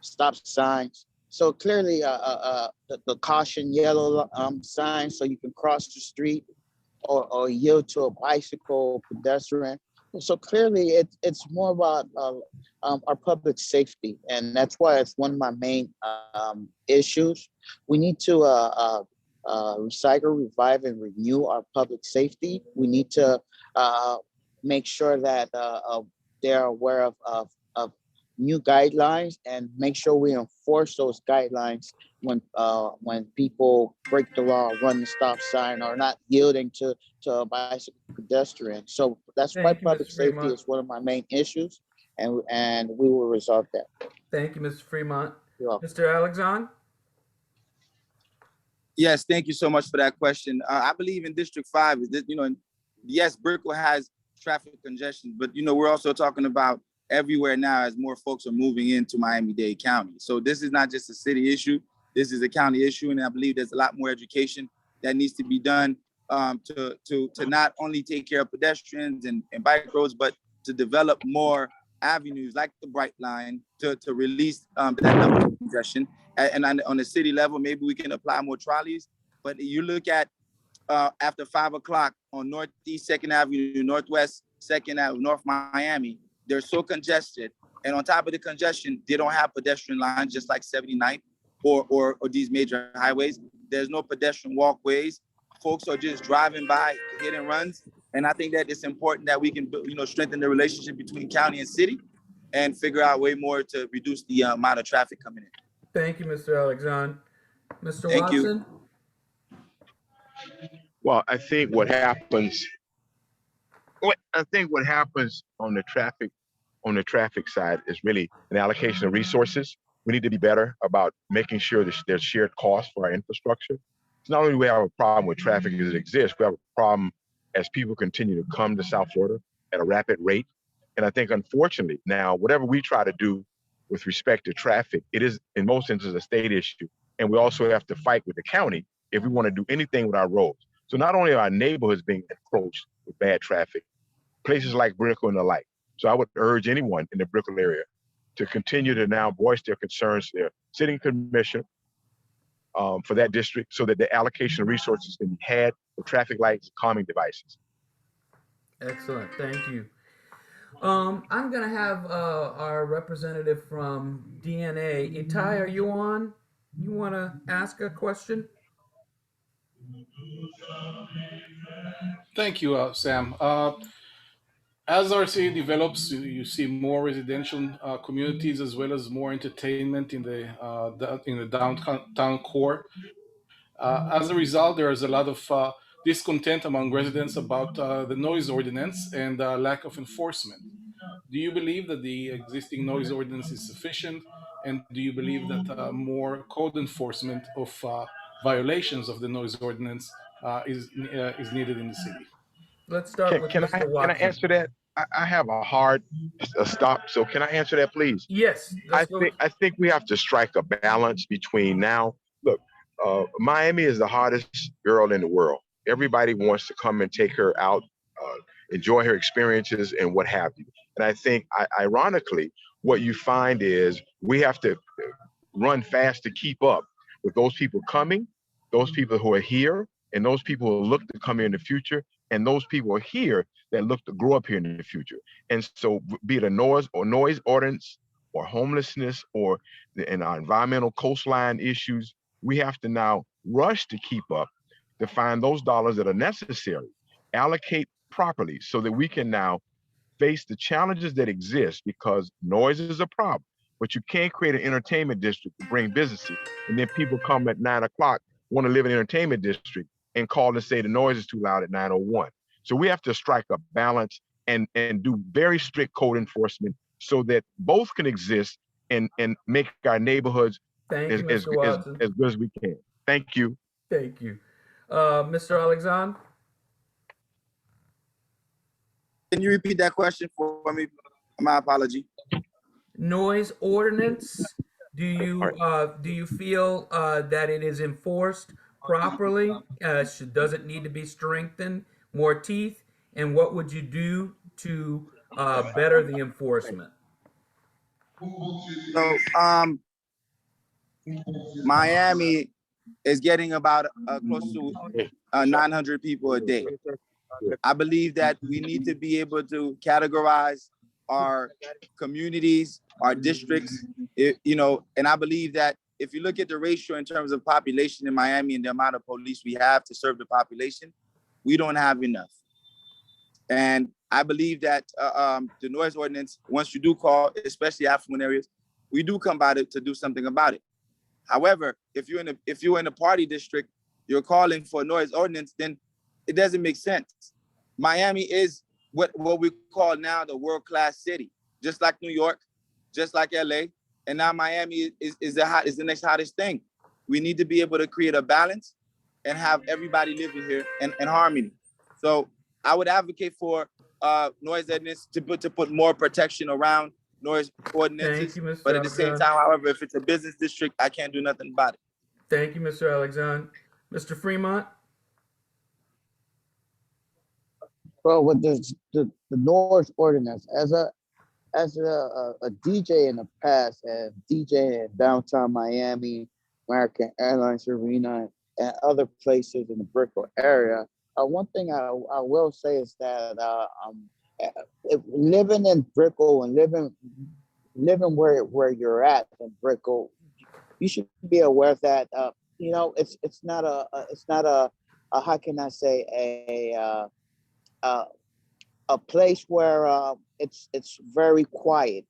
stop signs. So clearly, the caution yellow sign, so you can cross the street or yield to a bicycle pedestrian. So clearly, it's more about our public safety, and that's why it's one of my main issues. We need to recycle, revive, and renew our public safety. We need to make sure that they're aware of new guidelines and make sure we enforce those guidelines when people break the law, run the stop sign, or not yielding to a bicycle pedestrian. So that's why public safety is one of my main issues, and we will resolve that. Thank you, Mr. Fremont. Mr. Alexandre? Yes, thank you so much for that question. I believe in District 5, yes, Brickell has traffic congestion, but we're also talking about everywhere now as more folks are moving into Miami-Dade County. So this is not just a city issue, this is a county issue, and I believe there's a lot more education that needs to be done to not only take care of pedestrians and bike roads, but to develop more avenues like the Bright Line to release that number of congestion. And on the city level, maybe we can apply more trolleys. But you look at after 5 o'clock on Northeast 2nd Avenue, Northwest 2nd Avenue, North Miami, they're so congested. And on top of the congestion, they don't have pedestrian lines just like 79th or these major highways. There's no pedestrian walkways. Folks are just driving by, hit and runs. And I think that it's important that we can, strengthen the relationship between county and city and figure out way more to reduce the amount of traffic coming in. Thank you, Mr. Alexandre. Mr. Thank Watson? Well, I think what happens on the traffic side is really an allocation of resources. We need to be better about making sure that there's shared costs for our infrastructure. It's not only do we have a problem with traffic as it exists, we have a problem as people continue to come to South Florida at a rapid rate. And I think, unfortunately, now, whatever we try to do with respect to traffic, it is in most instances a state issue. And we also have to fight with the county if we want to do anything with our roads. So not only are our neighborhoods being encroached with bad traffic, places like Brickell and the like. So I would urge anyone in the Brickell area to continue to now voice their concerns to their sitting commission for that district so that the allocation of resources can be had for traffic lights, calming devices. Excellent, thank you. I'm gonna have our representative from DNA. Itai, are you on? You wanna ask a question? Thank you, Sam. As our city develops, you see more residential communities as well as more entertainment in the downtown core. As a result, there is a lot of discontent among residents about the noise ordinance and lack of enforcement. Do you believe that the existing noise ordinance is sufficient? And do you believe that more code enforcement of violations of the noise ordinance is needed in the city? Let's start with Mr. Watson. Can I answer that? I have a hard stop, so can I answer that, please? Yes. I think we have to strike a balance between now. Look, Miami is the hottest girl in the world. Everybody wants to come and take her out, enjoy her experiences and what have you. And I think, ironically, what you find is we have to run fast to keep up with those people coming, those people who are here, and those people who look to come here in the future, and those people are here that look to grow up here in the future. And so be it a noise ordinance or homelessness or in our environmental coastline issues, we have to now rush to keep up to find those dollars that are necessary, allocate properly so that we can now face the challenges that exist, because noise is a problem, but you can't create an entertainment district to bring businesses. And then people come at 9 o'clock, want to live in an entertainment district and call and say the noise is too loud at 9:01. So we have to strike a balance and do very strict code enforcement so that both can exist and make our neighborhoods Thank you, as Mr. Watson. good as we can. Thank you. Thank you. Mr. Alexandre? Can you repeat that question for me? My apology. Noise ordinance. Do you feel that it is enforced properly? Does it need to be strengthened? More teeth? And what would you do to better the enforcement? So, Miami is getting about close to 900 people a day. I believe that we need to be able to categorize our communities, our districts, and I believe that if you look at the ratio in terms of population in Miami and the amount of police we have to serve the population, we don't have enough. And I believe that the noise ordinance, once you do call, especially affluent areas, we do come about it to do something about it. However, if you're in a party district, you're calling for a noise ordinance, then it doesn't make sense. Miami is what we call now the world-class city, just like New York, just like LA, and now Miami is the next hottest thing. We need to be able to create a balance and have everybody living here in harmony. So I would advocate for noise ordinance to put more protection around noise ordinances. Thank you, Mr. But at the same Alexandre. time, however, if it's a business district, I can't do nothing about it. Thank you, Mr. Alexandre. Mr. Fremont? Well, with the noise ordinance, as a DJ in the past and DJ in downtown Miami, American Airlines Arena, and other places in the Brickell area, one thing I will say is that if living in Brickell and living where you're at in Brickell, you should be aware that it's not a how can I say a place where it's very quiet.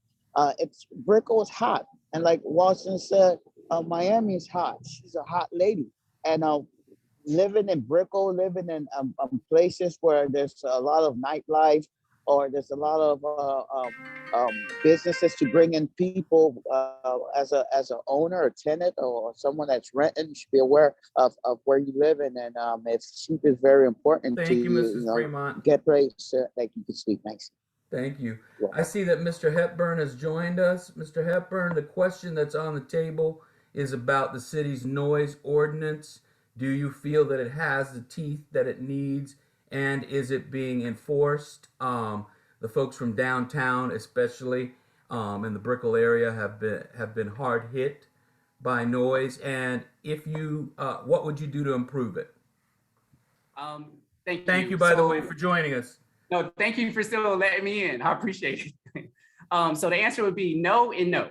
Brickell is hot, and like Watson said, Miami is hot. She's a hot lady, and living in Brickell, living in places where there's a lot of nightlife or there's a lot of businesses to bring in people as an owner, a tenant, or someone that's renting, you should be aware of where you live in, and if sleep is very important. Thank you, Mrs. Fremont. Get place that you can sleep nice. Thank you. I see that Mr. Hepburn has joined us. Mr. Hepburn, the question that's on the table is about the city's noise ordinance. Do you feel that it has the teeth that it needs, and is it being enforced? The folks from downtown, especially in the Brickell area, have been hard hit by noise. And if you, what would you do to improve it? Thank you, by the way, for joining us. No, thank you for still letting me in. I appreciate it. So the answer would be no and no.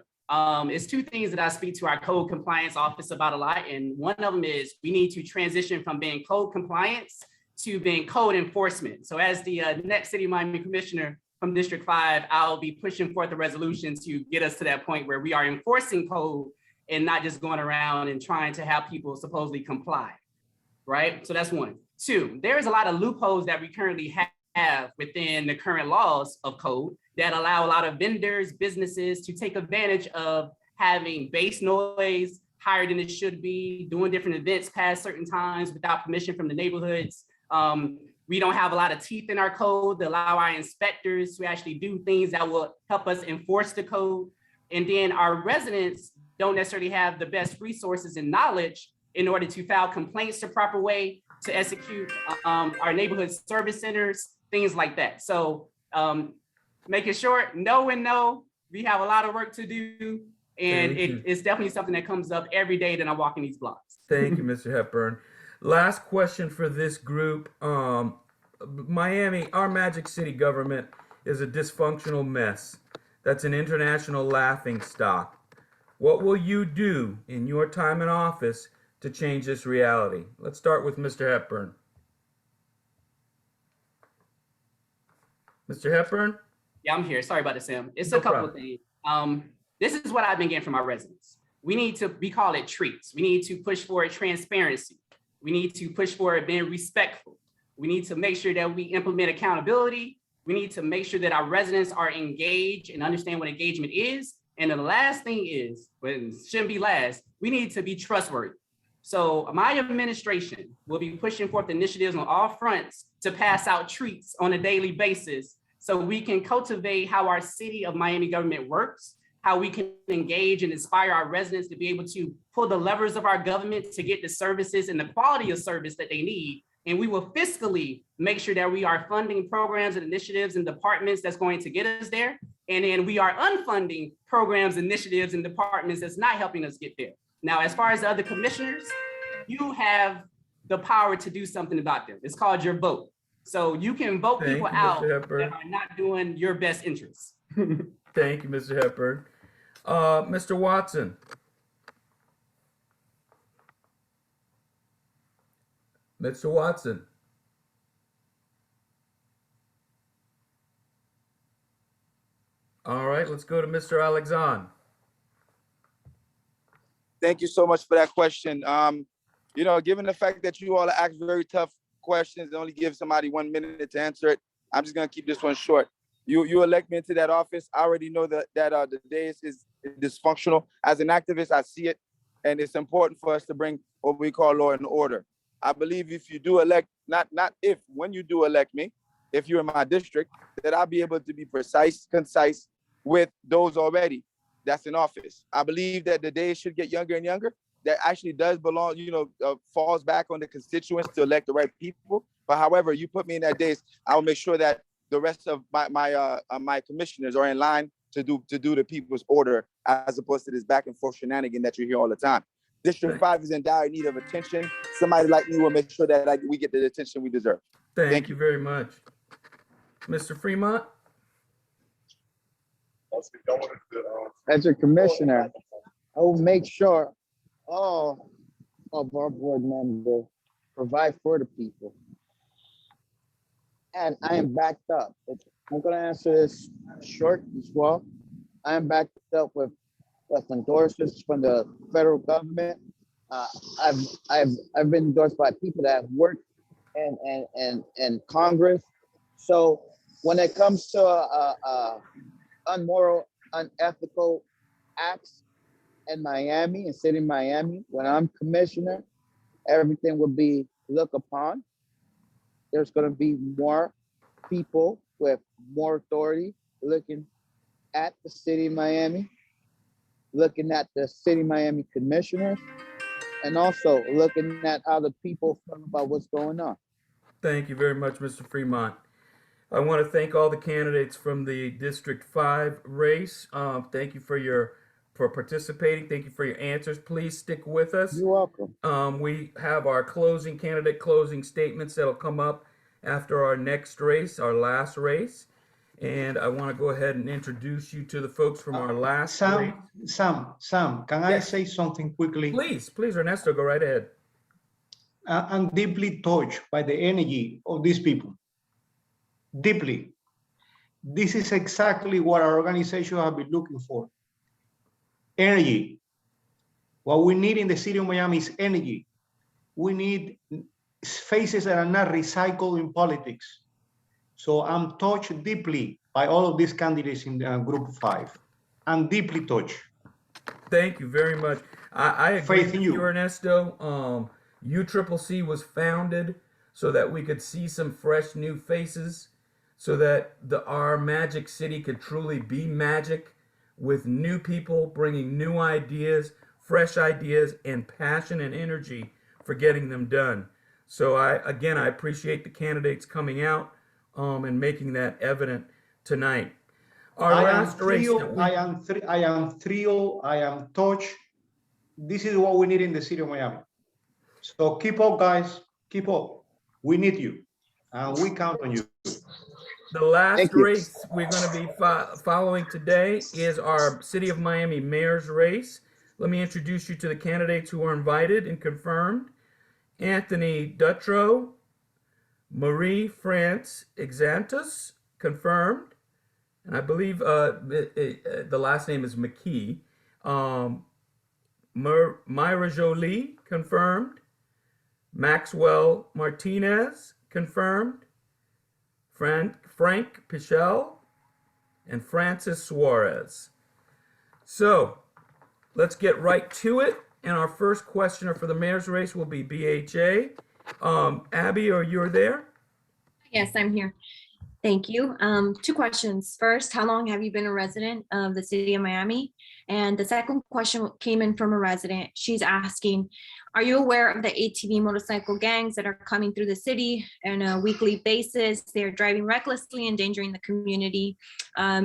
It's two things that I speak to our code compliance office about a lot. And one of them is we need to transition from being code compliance to being code enforcement. So as the next City of Miami Commissioner from District 5, I'll be pushing forth a resolution to get us to that point where we are enforcing code and not just going around and trying to have people supposedly comply, right? So that's one. Two, there is a lot of loopholes that we currently have within the current laws of code that allow a lot of vendors, businesses to take advantage of having base noise higher than it should be, doing different events past certain times without permission from the neighborhoods. We don't have a lot of teeth in our code to allow our inspectors to actually do things that will help us enforce the code. And then our residents don't necessarily have the best resources and knowledge in order to file complaints the proper way, to execute our neighborhood service centers, things like that. So make it short, no and no. We have a lot of work to do. And it's definitely something that comes up every day that I'm walking these blocks. Thank you, Mr. Hepburn. Last question for this group. Miami, our Magic City government is a dysfunctional mess. That's an international laughing stock. What will you do in your time in office to change this reality? Let's start with Mr. Hepburn. Mr. Hepburn? Yeah, I'm here. Sorry about this, Sam. It's a couple of things. This is what I've been getting from our residents. We call it treats. We need to push for transparency. We need to push for it being respectful. We need to make sure that we implement accountability. We need to make sure that our residents are engaged and understand what engagement is. And the last thing is, but it shouldn't be last, we need to be trustworthy. So my administration will be pushing forth initiatives on all fronts to pass out treats on a daily basis so we can cultivate how our city of Miami government works, how we can engage and inspire our residents to be able to pull the levers of our government to get the services and the quality of service that they need. And we will fiscally make sure that we are funding programs and initiatives and departments that's going to get us there. And then we are unfunding programs, initiatives, and departments that's not helping us get there. Now, as far as the other commissioners, you have the power to do something about them. It's called your vote. So you can vote people out that are not doing your best interests. Thank you, Mr. Hepburn. Mr. Watson. Mr. Watson. All right, let's go to Mr. Alexandre. Thank you so much for that question. You know, given the fact that you all ask very tough questions and only give somebody 1 minute to answer it, I'm just gonna keep this one short. You elect me into that office. I already know that the day is dysfunctional. As an activist, I see it, and it's important for us to bring what we call law and order. I believe if you do elect, when you do elect me, if you're in my district, that I'll be able to be precise, concise with those already that's in office. I believe that the days should get younger and younger. That actually does belong, falls back on the constituents to elect the right people. But however, you put me in that days, I will make sure that the rest of my commissioners are in line to do the people's order, as opposed to this back and forth shenanigan that you hear all the time. District 5 is in dire need of attention. Somebody like me will make sure that we get the attention we deserve. Thank you very much. Mr. Fremont? As a commissioner, I will make sure all of our board members provide for the people. And I am backed up. I'm going to answer this short as well. I am backed up with endorsements from the federal government. I've been endorsed by people that have worked in Congress. So when it comes to unmoral, unethical acts in Miami and city of Miami, when I'm commissioner, everything will be looked upon. There's going to be more people with more authority looking at the city of Miami, looking at the city of Miami commissioners, and also looking at how the people feel about what's going on. Thank you very much, Mr. Fremont. I want to thank all the candidates from the District 5 race. Thank you for participating. Thank you for your answers. Please stick with us. You're welcome. We have our candidate closing statements that'll come up after our next race, our last race. And I want to go ahead and introduce you to the folks from our last race. Sam, can I say something quickly? Please, Ernesto, go right ahead. I'm deeply touched by the energy of these people. Deeply. This is exactly what our organization have been looking for. Energy. What we need in the city of Miami is energy. We need faces that are not recycled in politics. So I'm touched deeply by all of these candidates in Group 5. I'm deeply touched. Thank you very much. I agree Faith in with you. you, Ernesto. UCCC was founded so that we could see some fresh new faces, so that our magic city could truly be magic, with new people bringing new ideas, fresh ideas, and passion and energy for getting them done. So I appreciate the candidates coming out and making that evident tonight. I am thrilled. I am touched. This is what we need in the city of Miami. So keep up, guys. Keep up. We need you, and we count on you. The last race we're going to be following today is our City of Miami Mayor's race. Let me introduce you to the candidates who are invited and confirmed. Anthony Dutrow, Marie Frantz Exantus, confirmed. And I believe the last name is McKee. Mayra Joli, confirmed. Maxwell Martinez, confirmed. Frank Pichel and Francis Suarez. So let's get right to it. And our first questioner for the mayor's race will be BHA. Abby, are you there? Yes, I'm here. Thank you. Two questions. First, how long have you been a resident of the city of Miami? And the second question came in from a resident. She's asking, are you aware of the ATV motorcycle gangs that are coming through the city on a weekly basis? They're driving recklessly, endangering the community. Are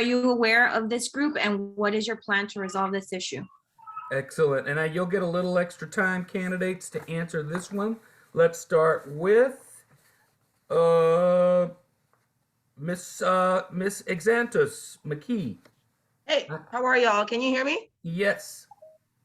you aware of this group, and what is your plan to resolve this issue? Excellent. And you'll get a little extra time, candidates, to answer this one. Let's start with Miss Exantus, McKee. Hey, how are y'all? Can you hear me? Yes.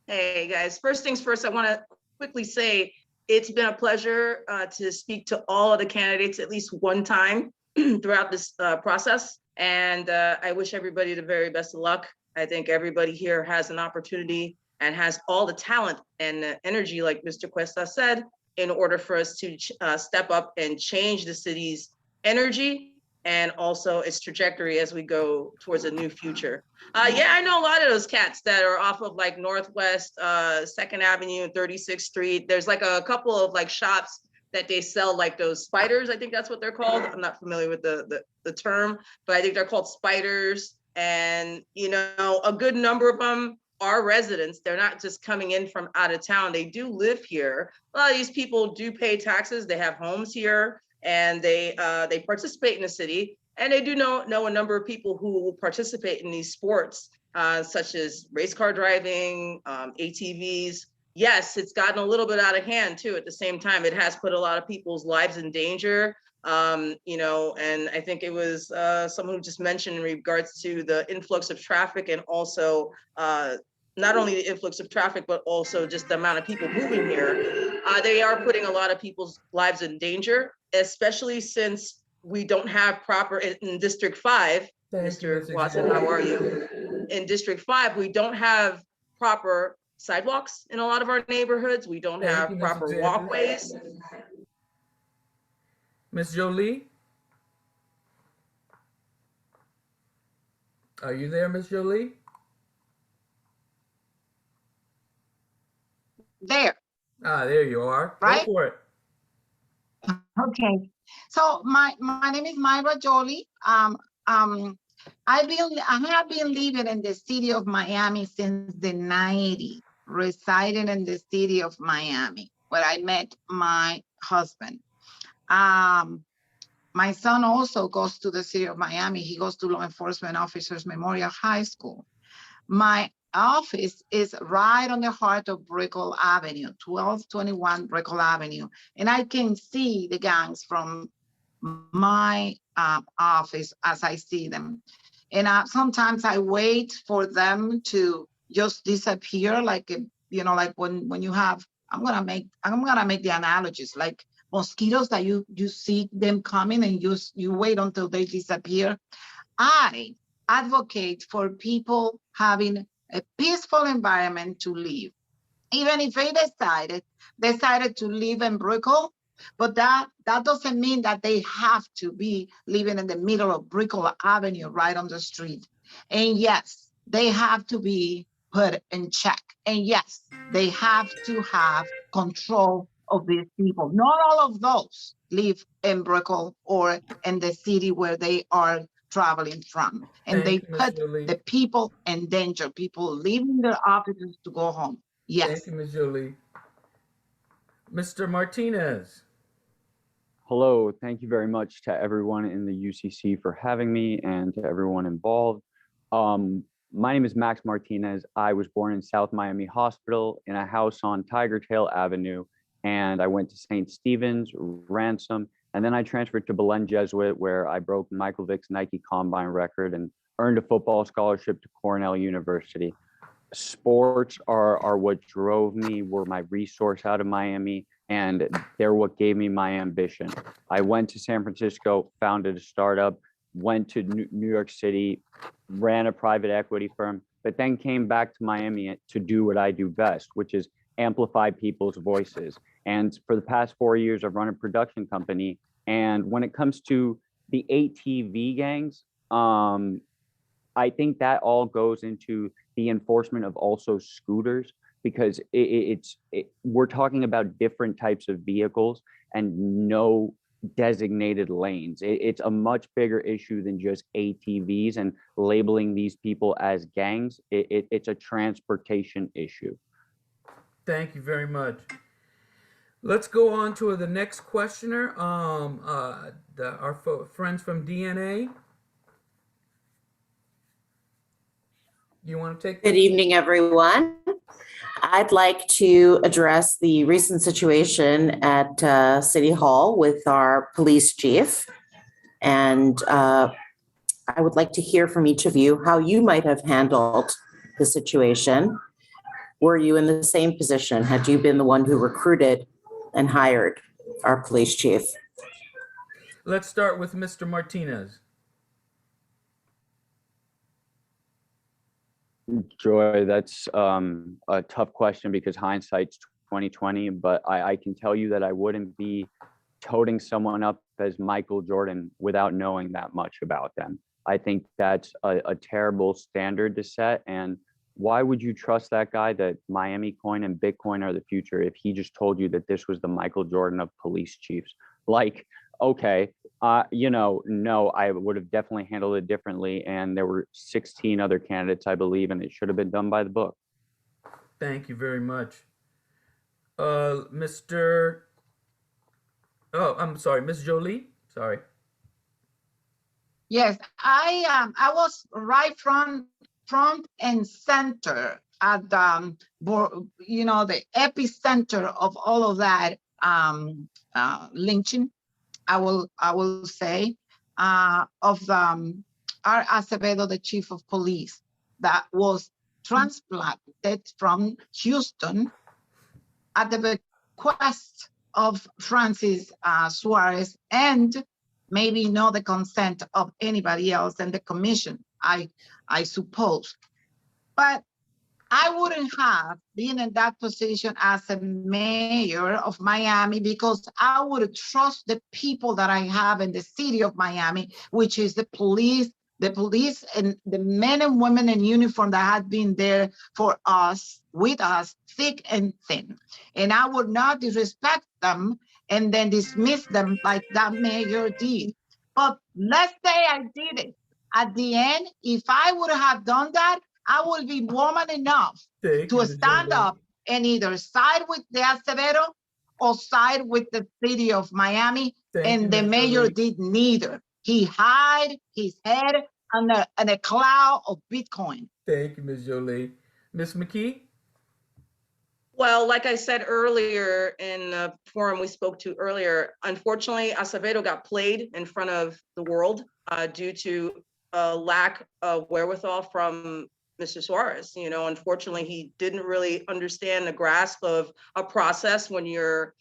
Hey guys, first things first, I want to quickly say it's been a pleasure to speak to all of the candidates at least one time throughout this process. And I wish everybody the very best of luck. I think everybody here has an opportunity and has all the talent and energy, like Mr. Cuesta said, in order for us to step up and change the city's energy and also its trajectory as we go towards a new future. Yeah, I know a lot of those cats that are off of like Northwest 2nd Avenue and 36th Street. There's like a couple of like shops that they sell like those spiders. I think that's what they're called. I'm not familiar with the term, but I think they're called spiders. And, you know, a good number of them are residents. They're not just coming in from out of town. They do live here. A lot of these people do pay taxes. They have homes here, and they participate in the city. And they do know a number of people who participate in these sports, such as race car driving, ATVs. Yes, it's gotten a little bit out of hand too. At the same time, it has put a lot of people's lives in danger. You know, and I think it was someone who just mentioned in regards to the influx of traffic, and also not only the influx of traffic, but also just the amount of people moving here. They are putting a lot of people's lives in danger, especially since we don't have proper in District 5. Mr. Watson, how are you? In District 5, we don't have proper sidewalks in a lot of our neighborhoods. We don't have proper walkways. Miss Jolie? Are you there, Miss Jolie? There. Ah, there you are. Right? Go for it. Okay. So my name is Mayra Joli. I have been living in the city of Miami since the 90s, residing in the city of Miami, where I met my husband. My son also goes to the city of Miami. He goes to Law Enforcement Officers Memorial High School. My office is right on the heart of Brickell Avenue, 1221 Brickell Avenue. And I can see the gangs from my office as I see them. And sometimes I wait for them to just disappear, like, you know, like when you have, I'm gonna make the analogies, like mosquitoes that you see them coming and you wait until they disappear. I advocate for people having a peaceful environment to live, even if they decided to live in Brickell, but that doesn't mean that they have to be living in the middle of Brickell Avenue, right on the street. And yes, they have to be put in check. And yes, they have to have control of these people. Not all of those live in Brickell or in the city where they are traveling from. And they put the people in danger, people leaving their offices to go home. Yes. Thank you, Ms. Jolie. Mr. Martinez. Hello, thank you very much to everyone in the UCC for having me and to everyone involved. My name is Max Martinez. I was born in South Miami Hospital in a house on Tiger Tail Avenue, and I went to St. Stephen's, Ransom, and then I transferred to Belen Jesuit, where I broke Michael Vick's Nike Combine record and earned a football scholarship to Cornell University. Sports are what drove me, were my resource out of Miami, and they're what gave me my ambition. I went to San Francisco, founded a startup, went to New York City, ran a private equity firm, but then came back to Miami to do what I do best, which is amplify people's voices. And for the past 4 years, I've run a production company. And when it comes to the ATV gangs, I think that all goes into the enforcement of also scooters, because we're talking about different types of vehicles and no designated lanes. It's a much bigger issue than just ATVs and labeling these people as gangs. It's a transportation issue. Thank you very much. Let's go on to the next questioner. Our friends from DNA. You want to take? Good evening, everyone. I'd like to address the recent situation at City Hall with our police chief. And I would like to hear from each of you how you might have handled the situation. Were you in the same position? Had you been the one who recruited and hired our police chief? Let's start with Mr. Martinez. Joy, that's a tough question because hindsight's 2020, but I can tell you that I wouldn't be toting someone up as Michael Jordan without knowing that much about them. I think that's a terrible standard to set. And why would you trust that guy that Miami coin and Bitcoin are the future if he just told you that this was the Michael Jordan of police chiefs? Like, okay, no, I would have definitely handled it differently. And there were 16 other candidates, I believe, and it should have been done by the book. Thank you very much. Ms. Jolie, sorry. Yes, I was right front and center at the epicenter of all of that lynching. I will say of R. Acevedo, the chief of police, that was transplanted from Houston at the bequest of Francis Suarez, and maybe not the consent of anybody else and the commission, I suppose. But I wouldn't have been in that position as a mayor of Miami because I would trust the people that I have in the city of Miami, which is the police and the men and women in uniform that had been there for us, with us, thick and thin. And I would not disrespect them and then dismiss them like that mayor did. But let's say I did it. At the end, if I would have done that, I will be woman enough to stand up and either side with the Acevedo or side with the city of Miami. And the mayor did neither. He hid his head under a cloud of Bitcoin. Thank you, Ms. Jolie. Ms. McKee? Well, like I said earlier in the forum we spoke to earlier, unfortunately, Acevedo got played in front of the world due to a lack of wherewithal from Mr. Suarez. Unfortunately, he didn't really understand the grasp of a process when you're,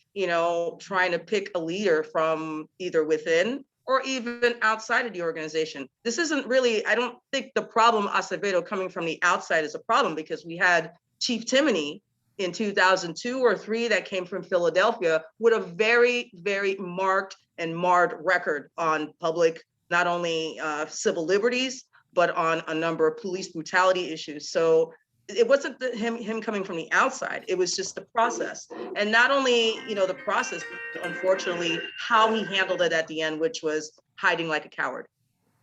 trying to pick a leader from either within or even outside of the organization. This isn't really, I don't think the problem Acevedo coming from the outside is a problem, because we had Chief Timoney in 2002 or 3 that came from Philadelphia with a very, very marked and marred record on public, not only civil liberties, but on a number of police brutality issues. So it wasn't him coming from the outside, it was just the process. And not only, the process, but unfortunately, how he handled it at the end, which was hiding like a coward.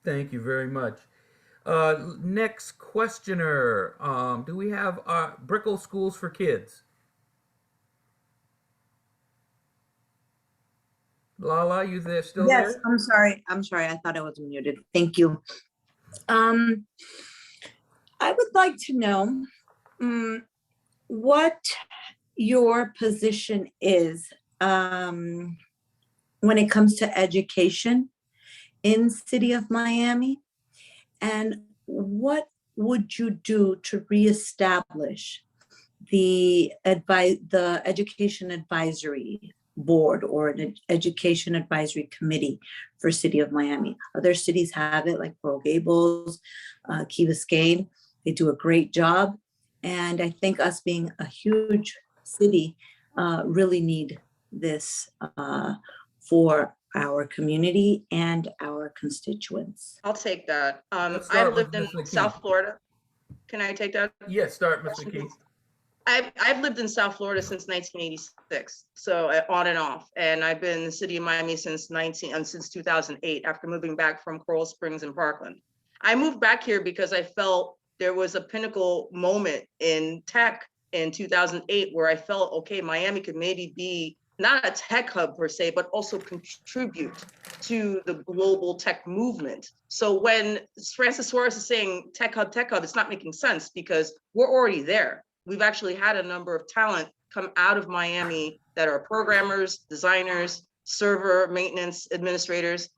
Thank you very much. Next questioner, do we have Brickell Schools for Kids? Lala, you there? Still there? Yes, I'm sorry. I thought I was muted. Thank you. I would like to know what your position is when it comes to education in City of Miami, and what would you do to reestablish the Education Advisory Board or an Education Advisory Committee for City of Miami? Other cities have it, like Coral Gables, Key Biscayne. They do a great job. And I think us being a huge city really need this for our community and our constituents? I'll take that. Let's start I've lived with in Ms. McKee. South Florida. Can I take that? Yes, start, Ms. McKee. I've lived in South Florida since 1986, so on and off. And I've been in the city of Miami since 2008 after moving back from Coral Springs and Parkland. I moved back here because I felt there was a pinnacle moment in tech in 2008 where I felt, okay, Miami could maybe be not a tech hub per se, but also contribute to the global tech movement. So when Francis Suarez is saying tech hub, it's not making sense because we're already there. We've actually had a number of talent come out of Miami that are programmers, designers, server maintenance administrators.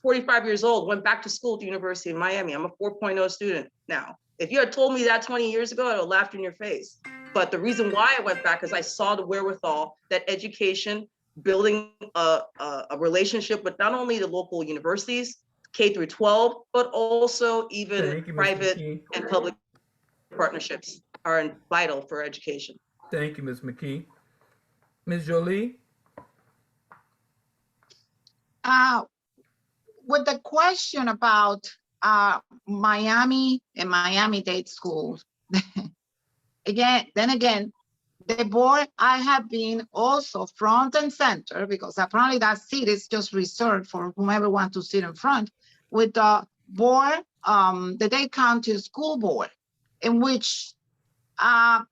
45 years old, went back to school at the University of Miami. I'm a 4.0 student now. If you had told me that 20 years ago, I would have laughed in your face. But the reason why I went back is I saw the wherewithal that education, building a relationship with not only the local universities, K through 12, but also even private and public partnerships are vital for education. Thank you, Ms. McKee. Ms. Jolie? With the question about Miami and Miami-Dade schools, then again, the board, I have been also front and center because apparently that seat is just reserved for whomever wants to sit in front with the board, the Dade County School Board, in which all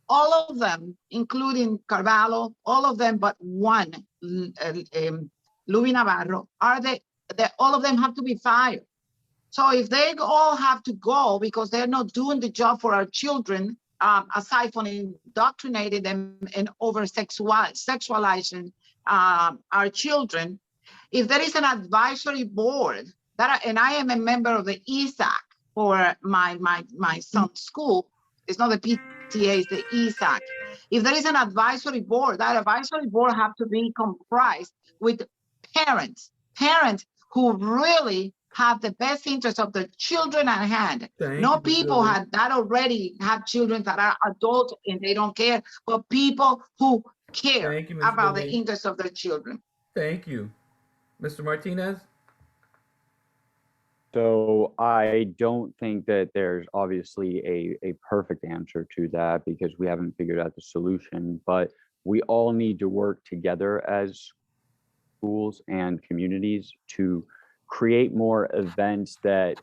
of them, including Carollo, all of them but one, Louis Navarro, all of them have to be fired. So if they all have to go because they're not doing the job for our children, aside from indoctrinating them and over sexualizing our children, if there is an advisory board and I am a member of the ESAC for my son's school, it's not the PTA, it's the ESAC. If there is an advisory board, that advisory board have to be comprised with parents who really have the best interest of the children at hand. No people that already have children that are adults and they don't care, but people who care about the interest of their children. Thank you. Mr. Martinez? So I don't think that there's obviously a perfect answer to that because we haven't figured out the solution, but we all need to work together as schools and communities to create more events that,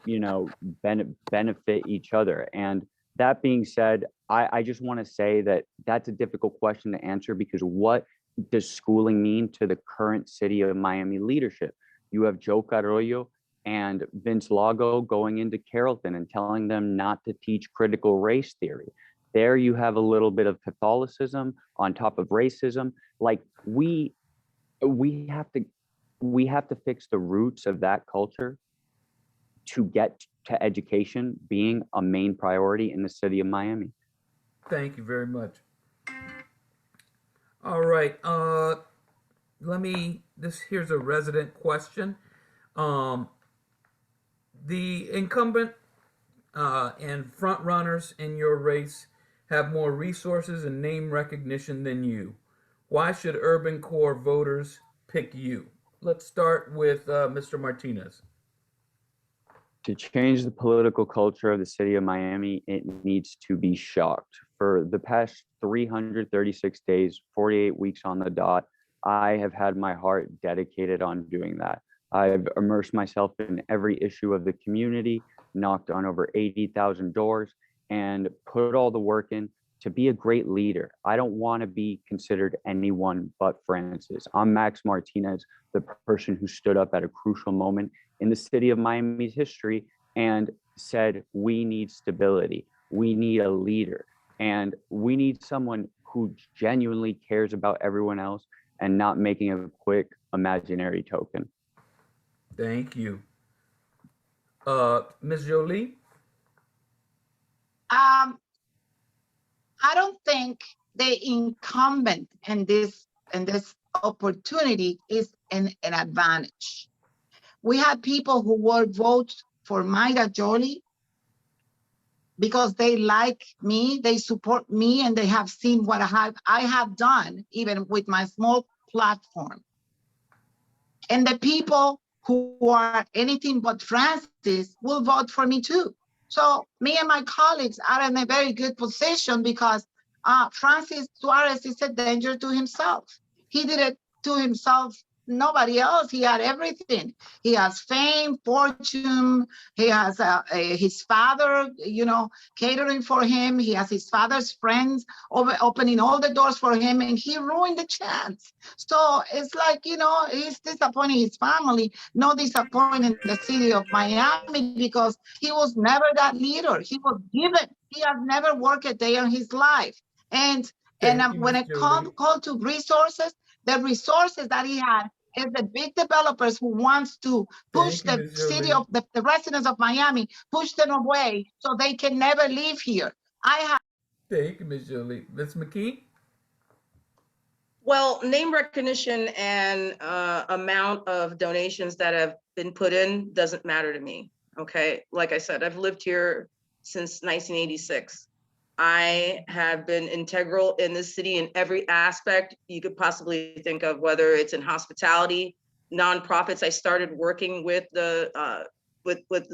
benefit each other. And that being said, I just want to say that that's a difficult question to answer because what does schooling mean to the current city of Miami leadership? You have Joe Carollo and Vince Lago going into Carrollton and telling them not to teach critical race theory. There you have a little bit of Catholicism on top of racism. Like we have to fix the roots of that culture to get to education being a main priority in the city of Miami. Thank you very much. All right, here's a resident question. The incumbent and front runners in your race have more resources and name recognition than you. Why should urban core voters pick you? Let's start with Mr. Martinez. To change the political culture of the city of Miami, it needs to be shocked. For the past 336 days, 48 weeks on the dot, I have had my heart dedicated on doing that. I've immersed myself in every issue of the community, knocked on over 80,000 doors, and put all the work in to be a great leader. I don't want to be considered anyone but Francis. I'm Max Martinez, the person who stood up at a crucial moment in the city of Miami's history and said, we need stability. We need a leader. And we need someone who genuinely cares about everyone else and not making a quick imaginary token. Thank you. Ms. Jolie? I don't think the incumbent in this opportunity is an advantage. We had people who would vote for Mayra Joli because they like me, they support me, and they have seen what I have done, even with my small platform. And the people who are anything but Francis will vote for me too. So me and my colleagues are in a very good position because Francis Suarez is a danger to himself. He did it to himself, nobody else. He had everything. He has fame, fortune. He has his father, catering for him. He has his father's friends opening all the doors for him, and he ruined the chance. So it's like, he's disappointing his family, not disappointing the city of Miami, because he was never that leader. He was given. He has never worked a day in his life. And when it comes to resources, the resources that he had is the big developers who wants to push the city of the residents of Miami, push them away so they can never leave here. Thank you, Ms. Joli. Ms. McKee? Well, name recognition and amount of donations that have been put in doesn't matter to me, okay? Like I said, I've lived here since 1986. I have been integral in this city in every aspect you could possibly think of, whether it's in hospitality, nonprofits. I started working with the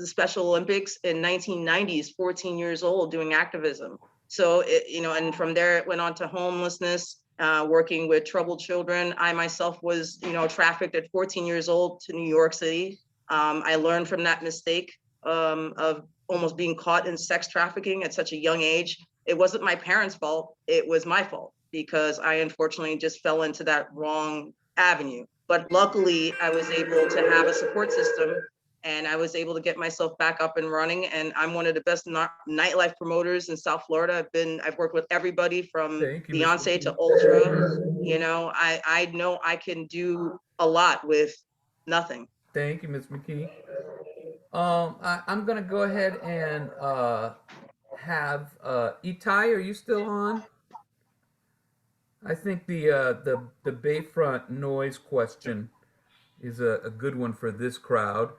Special Olympics in 1990s, 14 years old, doing activism. So, and from there it went on to homelessness, working with troubled children. I myself was, trafficked at 14 years old to New York City. I learned from that mistake of almost being caught in sex trafficking at such a young age. It wasn't my parents' fault. It was my fault because I unfortunately just fell into that wrong avenue. But luckily, I was able to have a support system and I was able to get myself back up and running. And I'm one of the best nightlife promoters in South Florida. I've worked with everybody from Beyonce to Ultra. I know I can do a lot with nothing. Thank you, Ms. McKee. I'm gonna go ahead and have Itai, are you still on? I think the Bayfront noise question is a good one for this crowd.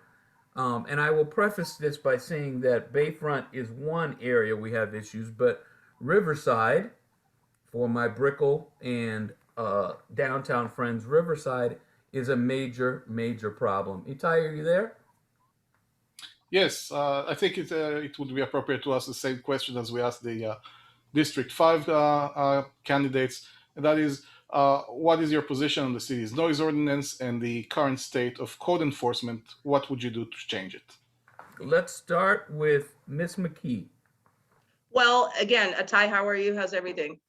And I will preface this by saying that Bayfront is one area we have issues, but Riverside, for my Brickell and downtown friends, Riverside is a major, major problem. Itai, are you there? Yes, I think it would be appropriate to ask the same question as we asked the District 5 candidates, and that is, what is your position on the city's noise ordinance and the current state of code enforcement? What would you do to change it? Let's start with Ms. McKee. Well, again, Itai, how are you? How's everything?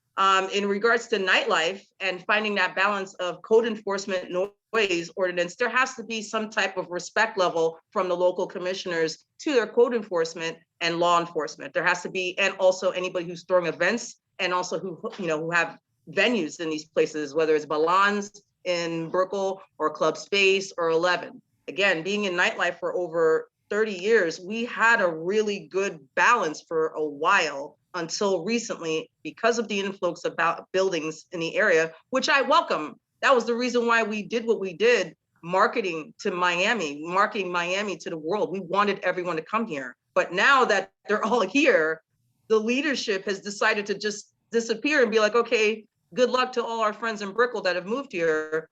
In regards to nightlife and finding that balance of code enforcement noise ordinance, there has to be some type of respect level from the local commissioners to their code enforcement and law enforcement. There has to be, and also anybody who's throwing events and also who have venues in these places, whether it's Balans in Brickell or Club Space or 11. Again, being in nightlife for over 30 years, we had a really good balance for a while until recently because of the influx of buildings in the area, which I welcome. That was the reason why we did what we did, marketing Miami to the world. We wanted everyone to come here. But now that they're all here, the leadership has decided to just disappear and be like, okay, good luck to all our friends in Brickell that have moved here.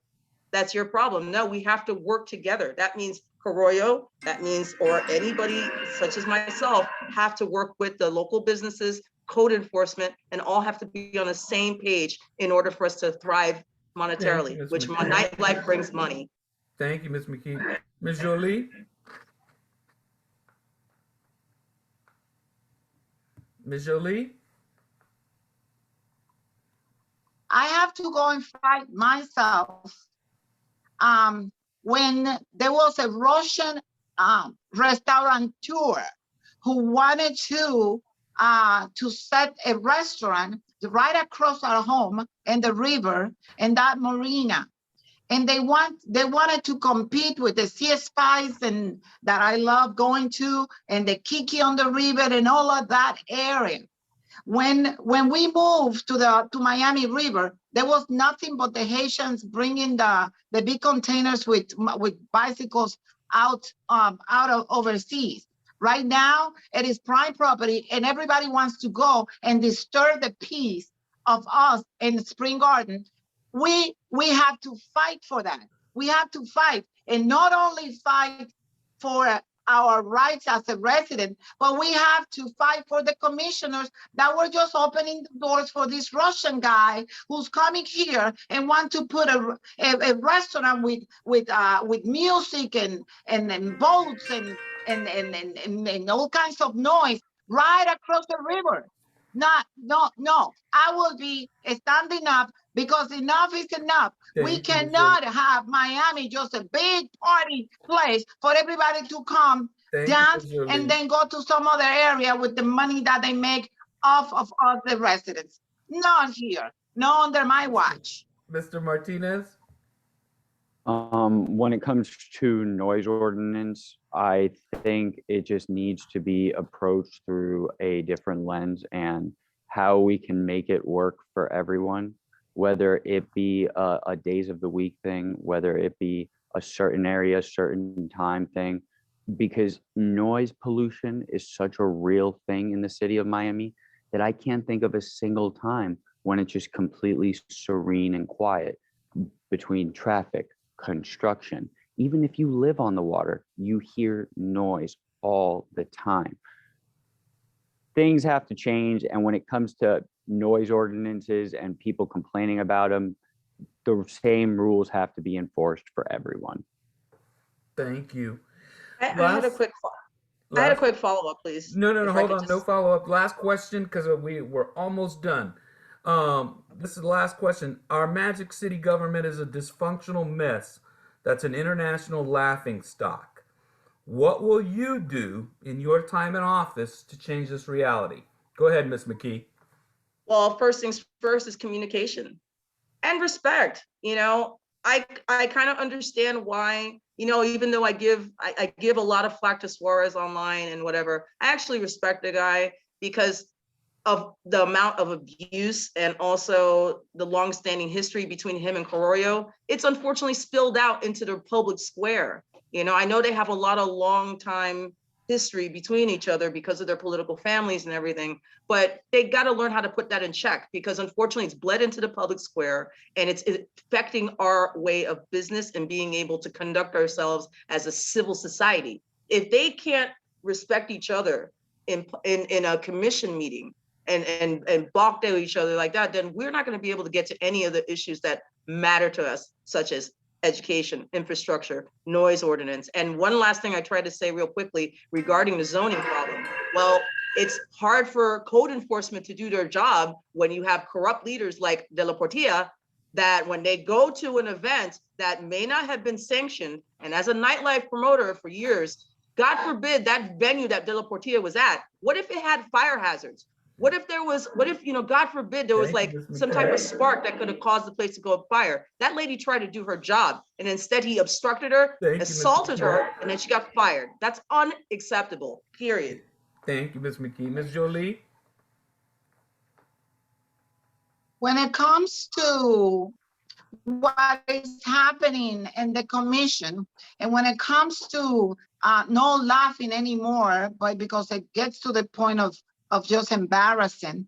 That's your problem. No, we have to work together. That means Carollo, or anybody such as myself have to work with the local businesses, code enforcement, and all have to be on the same page in order for us to thrive monetarily, which nightlife brings money. Thank you, Ms. McKee. Ms. Joli? Ms. Joli? I have to go and fight myself. When there was a Russian restaurateur who wanted to set a restaurant right across our home and the river and that marina. And they wanted to compete with the CS5s and that I love going to, and the Kiki on the river and all of that area. When we moved to Miami River, there was nothing but the Haitians bringing the big containers with bicycles out of overseas. Right now, it is prime property and everybody wants to go and disturb the peace of us in Spring Garden. We have to fight for that. We have to fight, and not only fight for our rights as a resident, but we have to fight for the commissioners that were just opening the doors for this Russian guy who's coming here and want to put a restaurant with music and boats and all kinds of noise right across the river. No. I will be standing up because enough is enough. We cannot have Miami just a big party place for everybody to come dance and then go to some other area with the money that they make off of all the residents. Not here, not under my watch. Mr. Martinez? When it comes to noise ordinance, I think it just needs to be approached through a different lens and how we can make it work for everyone, whether it be a days of the week thing, whether it be a certain area, certain time thing, because noise pollution is such a real thing in the city of Miami that I can't think of a single time when it's just completely serene and quiet between traffic, construction. Even if you live on the water, you hear noise all the time. Things have to change, and when it comes to noise ordinances and people complaining about them, the same rules have to be enforced for everyone. Thank you. I had a quick follow-up, please. No, hold on, no follow-up. Last question, because we're almost done. This is the last question. Our Magic City government is a dysfunctional mess that's an international laughing stock. What will you do in your time in office to change this reality? Go ahead, Ms. McKee. Well, first things first is communication and respect. I kind of understand why, even though I give a lot of flack to Suarez online and whatever, I actually respect the guy because of the amount of abuse and also the longstanding history between him and Carollo. It's unfortunately spilled out into the public square. I know they have a lot of long time history between each other because of their political families and everything, but they got to learn how to put that in check because unfortunately it's bled into the public square and it's affecting our way of business and being able to conduct ourselves as a civil society. If they can't respect each other in a commission meeting and balk at each other like that, then we're not going to be able to get to any of the issues that matter to us, such as education, infrastructure, noise ordinance. And one last thing I tried to say real quickly regarding the zoning problem. Well, it's hard for code enforcement to do their job when you have corrupt leaders like De La Portilla that when they go to an event that may not have been sanctioned, and as a nightlife promoter for years, God forbid that venue that De La Portilla was at, what if it had fire hazards? What if, God forbid, there was like some type of spark that could have caused the place to go on fire? That lady tried to do her job, and instead he obstructed her, assaulted her, and then she got fired. That's unacceptable, period. Thank you, Ms. McKee. Ms. Jolie? When it comes to what is happening in the commission, and when it comes to no laughing anymore, but because it gets to the point of just embarrassing.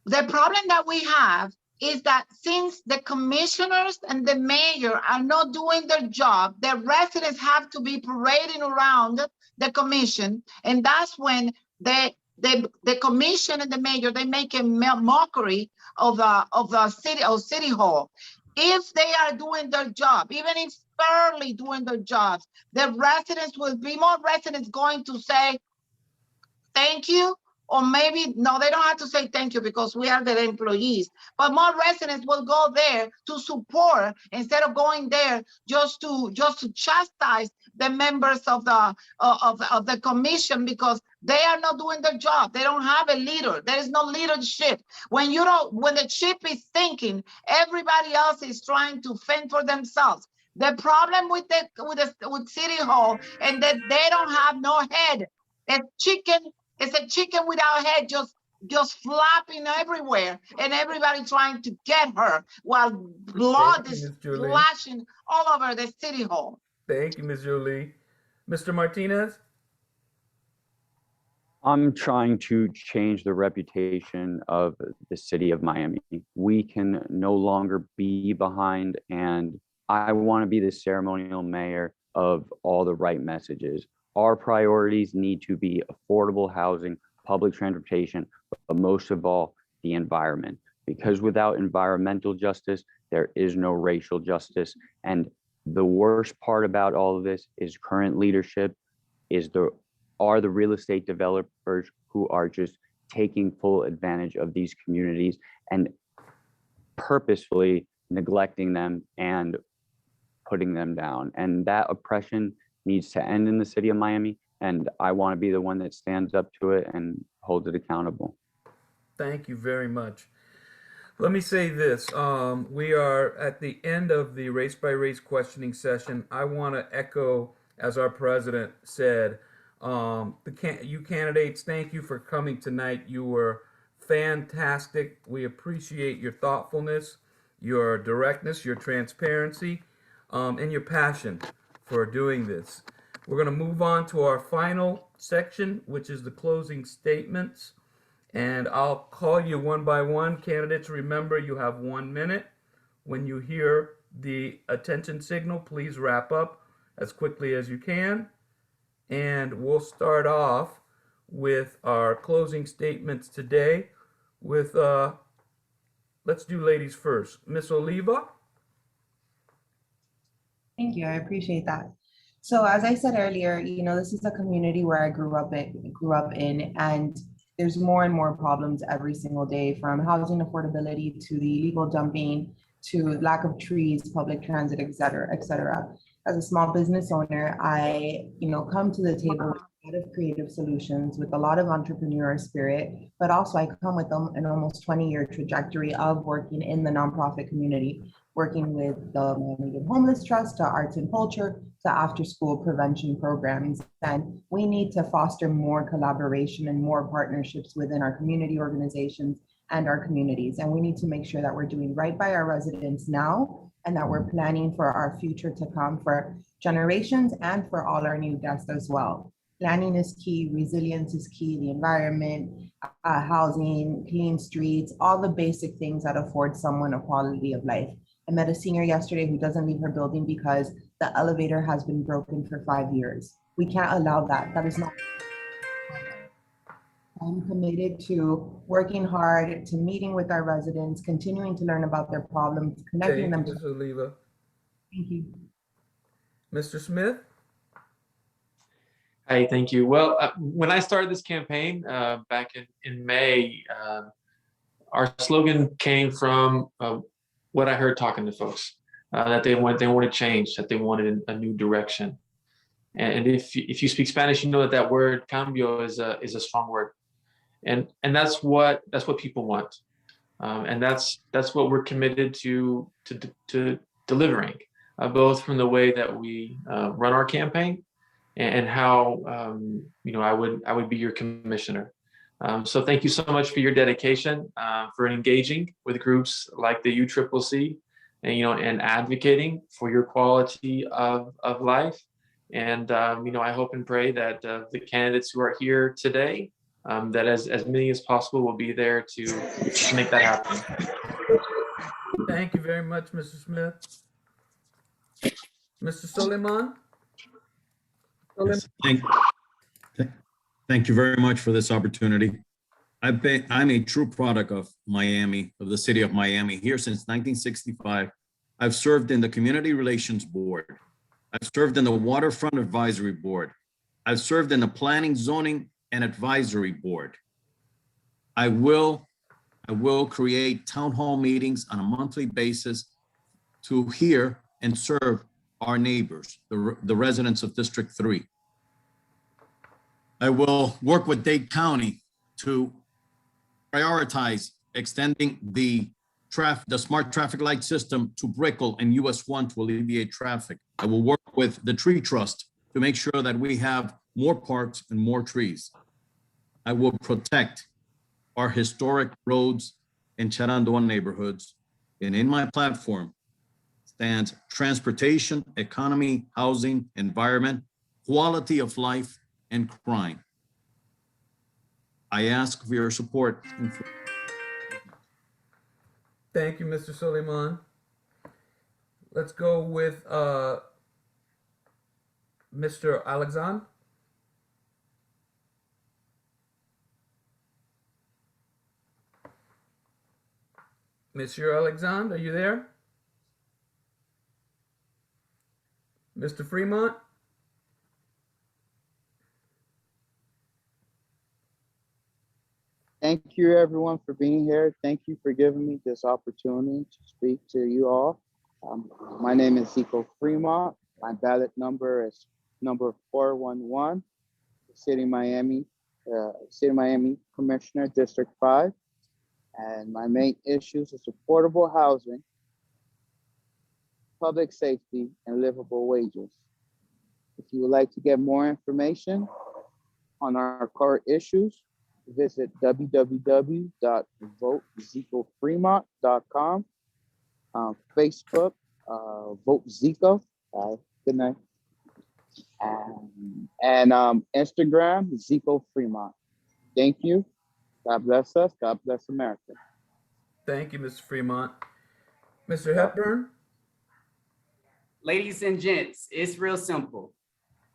The problem that we have is that since the commissioners and the mayor are not doing their job, the residents have to be parading around the commission, and that's when the commission and the mayor, they make a mockery of the city hall. If they are doing their job, even if barely doing their jobs, the residents will be more residents going to say thank you, or maybe no, they don't have to say thank you because we are the employees, but more residents will go there to support instead of going there just to chastise the members of the commission because they are not doing their job. They don't have a leader. There is no leadership. When the ship is sinking, everybody else is trying to fend for themselves. The problem with City Hall and that they don't have no head. It's a chicken without head, just flopping everywhere, and everybody trying to get her while blood is splashing all over the City Hall. Thank you, Ms. Jolie. Mr. Martinez? I'm trying to change the reputation of the city of Miami. We can no longer be behind, and I want to be the ceremonial mayor of all the right messages. Our priorities need to be affordable housing, public transportation, but most of all, the environment. Because without environmental justice, there is no racial justice. And the worst part about all of this is current leadership are the real estate developers who are just taking full advantage of these communities and purposefully neglecting them and putting them down. And that oppression needs to end in the city of Miami. And I want to be the one that stands up to it and holds it accountable. Thank you very much. Let me say this. We are at the end of the race by race questioning session. I want to echo, as our president said, you candidates, thank you for coming tonight. You were fantastic. We appreciate your thoughtfulness, your directness, your transparency, and your passion for doing this. We're going to move on to our final section, which is the closing statements. And I'll call you one by one. Candidates, remember you have 1 minute. When you hear the attention signal, please wrap up as quickly as you can. And we'll start off with our closing statements today with, let's do ladies first. Miss Oliva. Thank you. I appreciate that. So as I said earlier, this is a community where I grew up in, and there's more and more problems every single day, from housing affordability to the illegal dumping to lack of trees, public transit, et cetera, et cetera. As a small business owner, I, come to the table with a lot of creative solutions, with a lot of entrepreneurial spirit, but also I come with an almost 20-year trajectory of working in the nonprofit community, working with the Miami Homeless Trust, to arts and culture, to after-school prevention programs. And we need to foster more collaboration and more partnerships within our community organizations and our communities. And we need to make sure that we're doing right by our residents now, and that we're planning for our future to come, for generations and for all our new guests as well. Planning is key, resilience is key, the environment, housing, clean streets, all the basic things that afford someone a quality of life. I met a senior yesterday who doesn't leave her building because the elevator has been broken for 5 years. We can't allow that. That is not. I'm committed to working hard, to meeting with our residents, continuing to learn about their problems, connecting them to. Ms. Oliva. Thank you. Mr. Smith. Hey, thank you. Well, when I started this campaign back in May, our slogan came from what I heard talking to folks, that they wanted change, that they wanted a new direction. And if you speak Spanish, you know that word cambio is a strong word. And that's what people want, and that's what we're committed to delivering, both from the way that we run our campaign and how I would be your commissioner. So thank you so much for your dedication, for engaging with groups like the UCCC, and advocating for your quality of life. And I hope and pray that the candidates who are here today, that as many as possible will be there to make that happen. Thank you very much, Mr. Smith. Mr. Soliman. Yes, thank you very much for this opportunity. I'm a true product of Miami, of the city of Miami, here since 1965. I've served in the Community Relations Board. I've served in the Waterfront Advisory Board. I've served in the Planning, Zoning, and Advisory Board. I will create town hall meetings on a monthly basis to hear and serve our neighbors, the residents of District 3. I will work with Dade County to prioritize extending the smart traffic light system to Brickell and US 1 to alleviate traffic. I will work with the Tree Trust to make sure that we have more parks and more trees. I will protect our historic roads and Charanduan neighborhoods. And in my platform stands transportation, economy, housing, environment, quality of life, and crime. I ask for your support. Thank you, Mr. Soliman. Let's go with Mr. Alexandre. Monsieur Alexandre, are you there? Mr. Fremont? Thank you, everyone, for being here. Thank you for giving me this opportunity to speak to you all. My name is Zico Fremont. My ballot number is number 411, City of Miami Commissioner, District 5. And my main issues is affordable housing, public safety, and livable wages. If you would like to get more information on our core issues, visit www.votezicofremont.com, Facebook, Vote Zico. Good night. And Instagram, Zico Fremont. Thank you. God bless us. God bless America. Thank you, Mr. Fremont. Mr. Hepburn? Ladies and gents, it's real simple.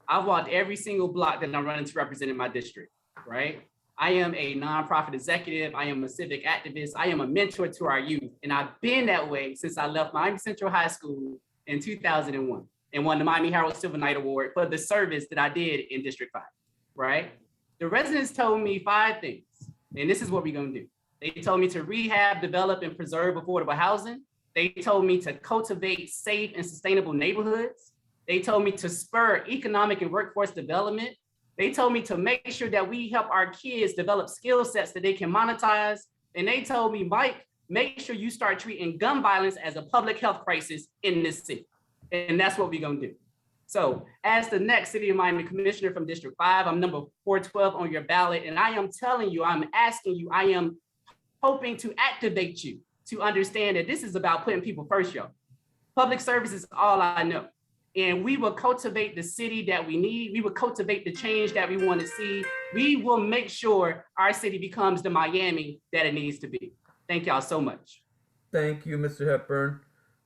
I walked every single block that I'm running to represent in my district, right? I am a nonprofit executive. I am a civic activist. I am a mentor to our youth. And I've been that way since I left Miami Central High School in 2001 and won the Miami Herald Silver Knight Award for the service that I did in District 5, right? The residents told me 5 things, and this is what we're gonna do. They told me to rehab, develop, and preserve affordable housing. They told me to cultivate safe and sustainable neighborhoods. They told me to spur economic and workforce development. They told me to make sure that we help our kids develop skill sets that they can monetize. And they told me, Mike, make sure you start treating gun violence as a public health crisis in this city. And that's what we're gonna do. So as the next City of Miami Commissioner from District 5, I'm number 412 on your ballot. And I am telling you, I'm asking you, I am hoping to activate you to understand that this is about putting people first, y'all. Public service is all I know. And we will cultivate the city that we need. We will cultivate the change that we want to see. We will make sure our city becomes the Miami that it needs to be. Thank y'all so much. Thank you, Mr. Hepburn.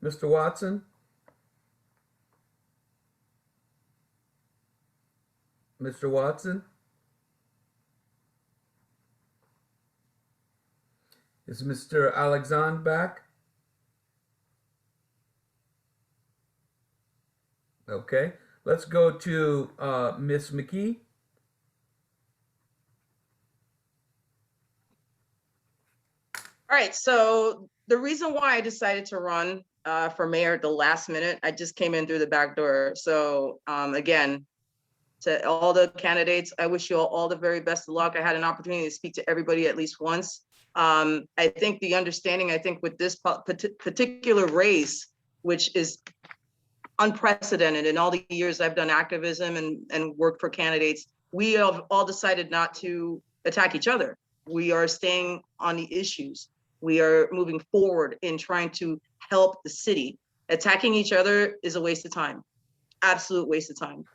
Mr. Watson? Mr. Watson? Is Mr. Alexandre back? Okay, let's go to Miss McKee. All right, so the reason why I decided to run for mayor at the last minute, I just came in through the back door. So again, to all the candidates, I wish you all the very best of luck. I had an opportunity to speak to everybody at least once. I think the understanding, with this particular race, which is unprecedented in all the years I've done activism and worked for candidates, we have all decided not to attack each other. We are staying on the issues. We are moving forward in trying to help the city. Attacking each other is a waste of time, absolute waste of time.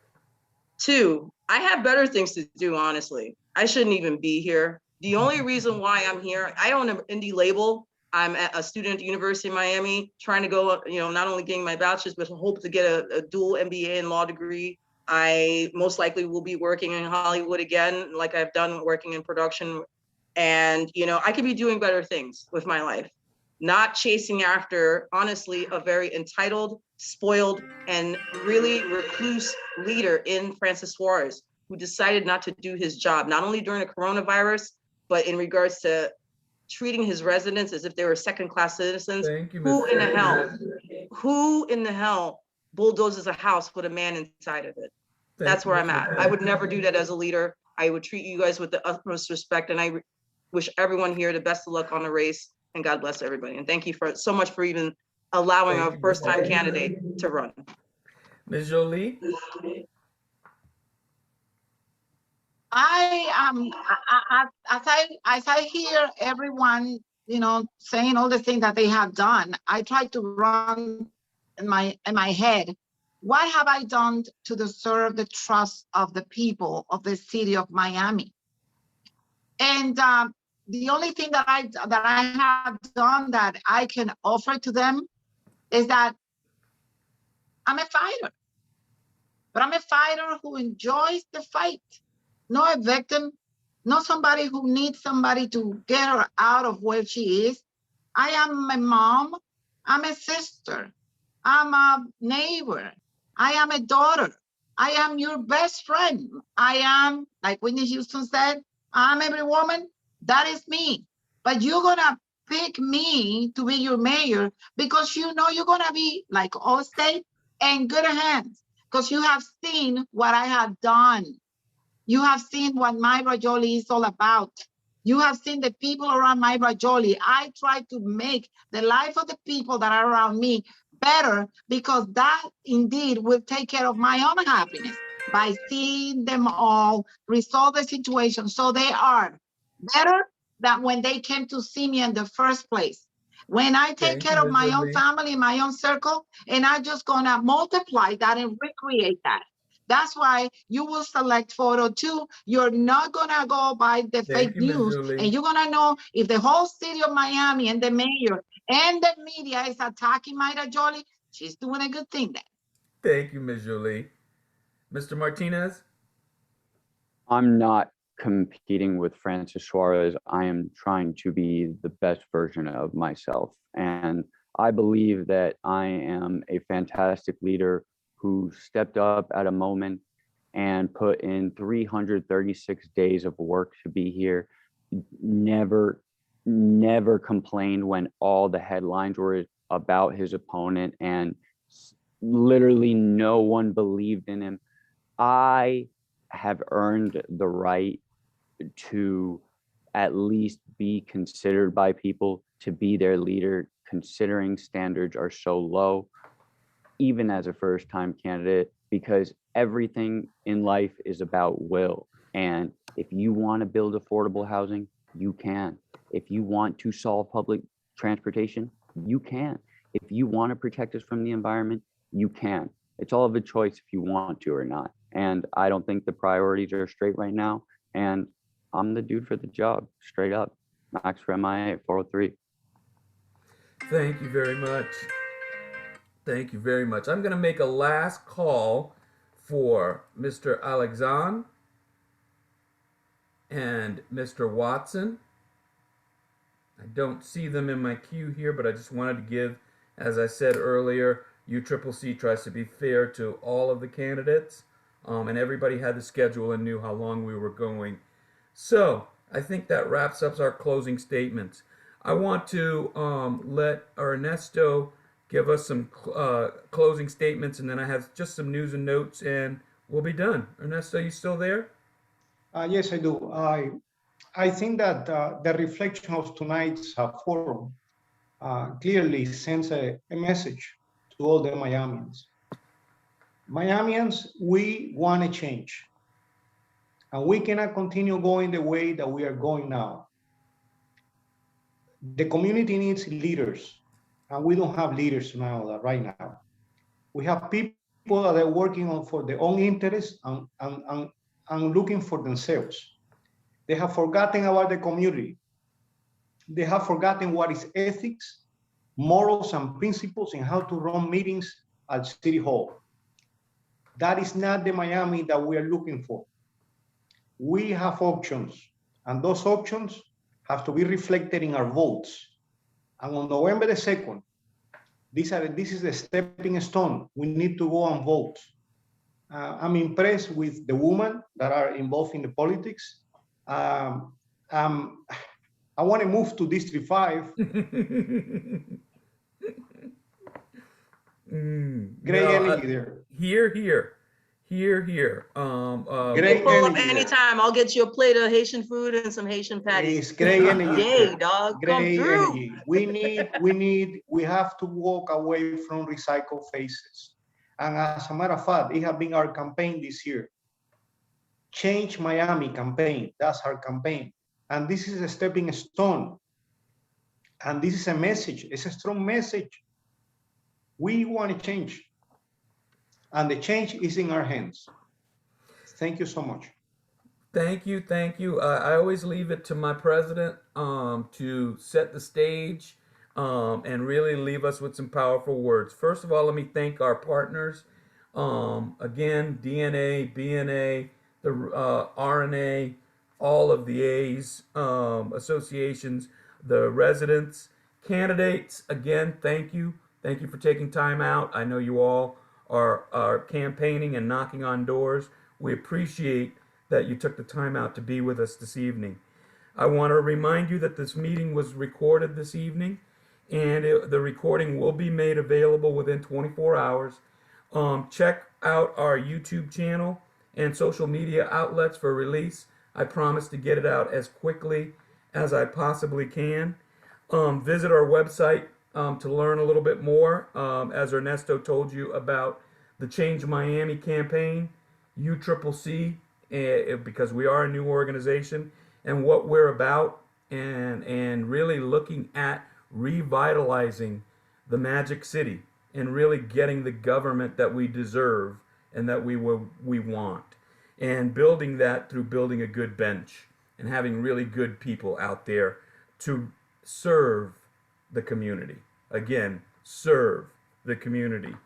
2, I have better things to do, honestly. I shouldn't even be here. The only reason why I'm here, I own an indie label. I'm a student at the University of Miami, trying to go, not only getting my bachelor's, but hope to get a dual MBA and law degree. I most likely will be working in Hollywood again, like I've done working in production. And, I could be doing better things with my life, not chasing after, honestly, a very entitled, spoiled, and really recluse leader in Francis Suarez, who decided not to do his job, not only during the coronavirus, but in regards to treating his residents as if they were second-class citizens. Thank you, Who in the hell bulldozes a house with a man inside of it? That's where I'm at. I would never do that as a leader. I would treat you guys with the utmost respect, and I wish everyone here the best of luck on the race, and God bless everybody. And thank you so much for even allowing a first-time candidate to run. Ms. Jolie? As I hear everyone, saying all the things that they have done, I try to run in my head. What have I done to deserve the trust of the people of the city of Miami? And the only thing that I have done that I can offer to them is that I'm a fighter, but I'm a fighter who enjoys the fight, not a victim, not somebody who needs somebody to get her out of where she is. I am a mom, I'm a sister, I'm a neighbor, I am a daughter, I am your best friend. I am, like Whitney Houston said, I'm every woman, that is me. But you're gonna pick me to be your mayor because you know you're gonna be like Allstate in good hands because you have seen what I have done. You have seen what Mayra Joli is all about. You have seen the people around Mayra Joli. I try to make the life of the people that are around me better because that indeed will take care of my own happiness by seeing them all resolve the situation so they are better than when they came to see me in the first place. When I take care of my own family, my own circle, and I'm just gonna multiply that and recreate that. That's why you will select photo 2. You're not gonna go by the fake news, and you're gonna know if the whole city of Miami and the mayor and the media is attacking Mayra Joli, she's doing a good thing then. Thank you, Ms. Jolie. Mr. Martinez? I'm not competing with Francis Suarez. I am trying to be the best version of myself. And I believe that I am a fantastic leader who stepped up at a moment and put in 336 days of work to be here. Never complained when all the headlines were about his opponent and literally no one believed in him. I have earned the right to at least be considered by people to be their leader, considering standards are so low, even as a first-time candidate, because everything in life is about will. And if you want to build affordable housing, you can. If you want to solve public transportation, you can. If you want to protect us from the environment, you can. It's all of a choice if you want to or not. And I don't think the priorities are straight right now. And I'm the dude for the job, straight up. Max for MIA 403. Thank you very much. Thank you very much. I'm going to make a last call for Mr. Alexandre and Mr. Watson. I don't see them in my queue here, but I just wanted to give, as I said earlier, UCCC tries to be fair to all of the candidates, and everybody had the schedule and knew how long we were going. So I think that wraps up our closing statements. I want to let Ernesto give us some closing statements, and then I have just some news and notes, and we'll be done. Ernesto, you still there? Yes, I do. I think that the reflection of tonight's forum clearly sends a message to all the Miamians. Miamians, we want a change. And we cannot continue going the way that we are going now. The community needs leaders, and we don't have leaders now, right now. We have people that are working on for their own interests and looking for themselves. They have forgotten about the community. They have forgotten what is ethics, morals, and principles and how to run meetings at City Hall. That is not the Miami that we are looking for. We have options, and those options have to be reflected in our votes. And on November the 2nd, this is the stepping stone. We need to go and vote. I'm impressed with the women that are involved in the politics. I want to move to District 5. Great energy there. Here. Great pull up anytime. I'll get you a plate of Haitian food and some Haitian patties. It's great energy. Yay, dog. Great Come through. Energy. We have to walk away from recycled faces. And as a matter of fact, it has been our campaign this year. Change Miami campaign. That's our campaign. And this is a stepping stone. And this is a message. It's a strong message. We want to change. And the change is in our hands. Thank you so much. Thank you, thank you. I always leave it to my president to set the stage and really leave us with some powerful words. First of all, let me thank our partners. Again, DNA, BNA, the RNA, all of the A's, associations, the residents, candidates. Again, thank you. Thank you for taking time out. I know you all are campaigning and knocking on doors. We appreciate that you took the time out to be with us this evening. I want to remind you that this meeting was recorded this evening, and the recording will be made available within 24 hours. Check out our YouTube channel and social media outlets for release. I promise to get it out as quickly as I possibly can. Visit our website to learn a little bit more, as Ernesto told you, about the Change Miami campaign, UCCC, because we are a new organization, and what we're about, and really looking at revitalizing the Magic City and really getting the government that we deserve and that we want, and building that through building a good bench and having really good people out there to serve the community. Again, serve the community.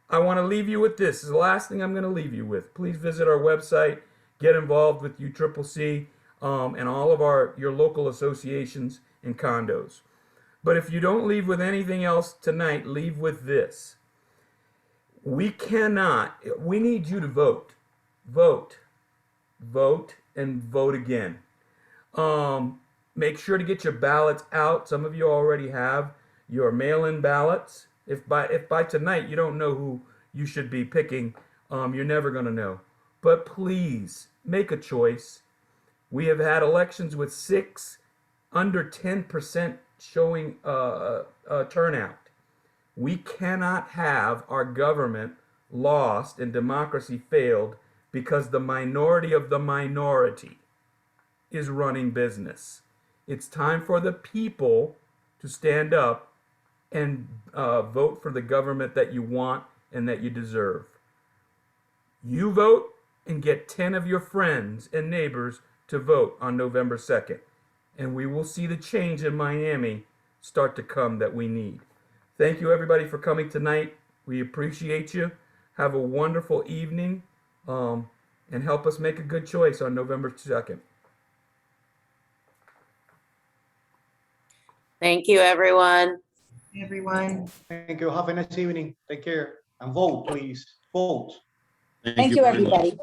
I want to leave you with this. This is the last thing I'm going to leave you with. Please visit our website, get involved with UCCC and all of your local associations and condos. But if you don't leave with anything else tonight, leave with this. We need you to vote. Vote. Vote and vote again. Make sure to get your ballots out. Some of you already have your mail-in ballots. If by tonight you don't know who you should be picking, you're never going to know. But please make a choice. We have had elections with 6 under 10% showing turnout. We cannot have our government lost and democracy failed because the minority of the minority is running business. It's time for the people to stand up and vote for the government that you want and that you deserve. You vote and get 10 of your friends and neighbors to vote on November 2nd. And we will see the change in Miami start to come that we need. Thank you everybody for coming tonight. We appreciate you. Have a wonderful evening and help us make a good choice on November 2nd. Thank you, everyone. Everyone. Thank you. Have a nice evening. Take care and vote, please. Vote. Thank you, everybody.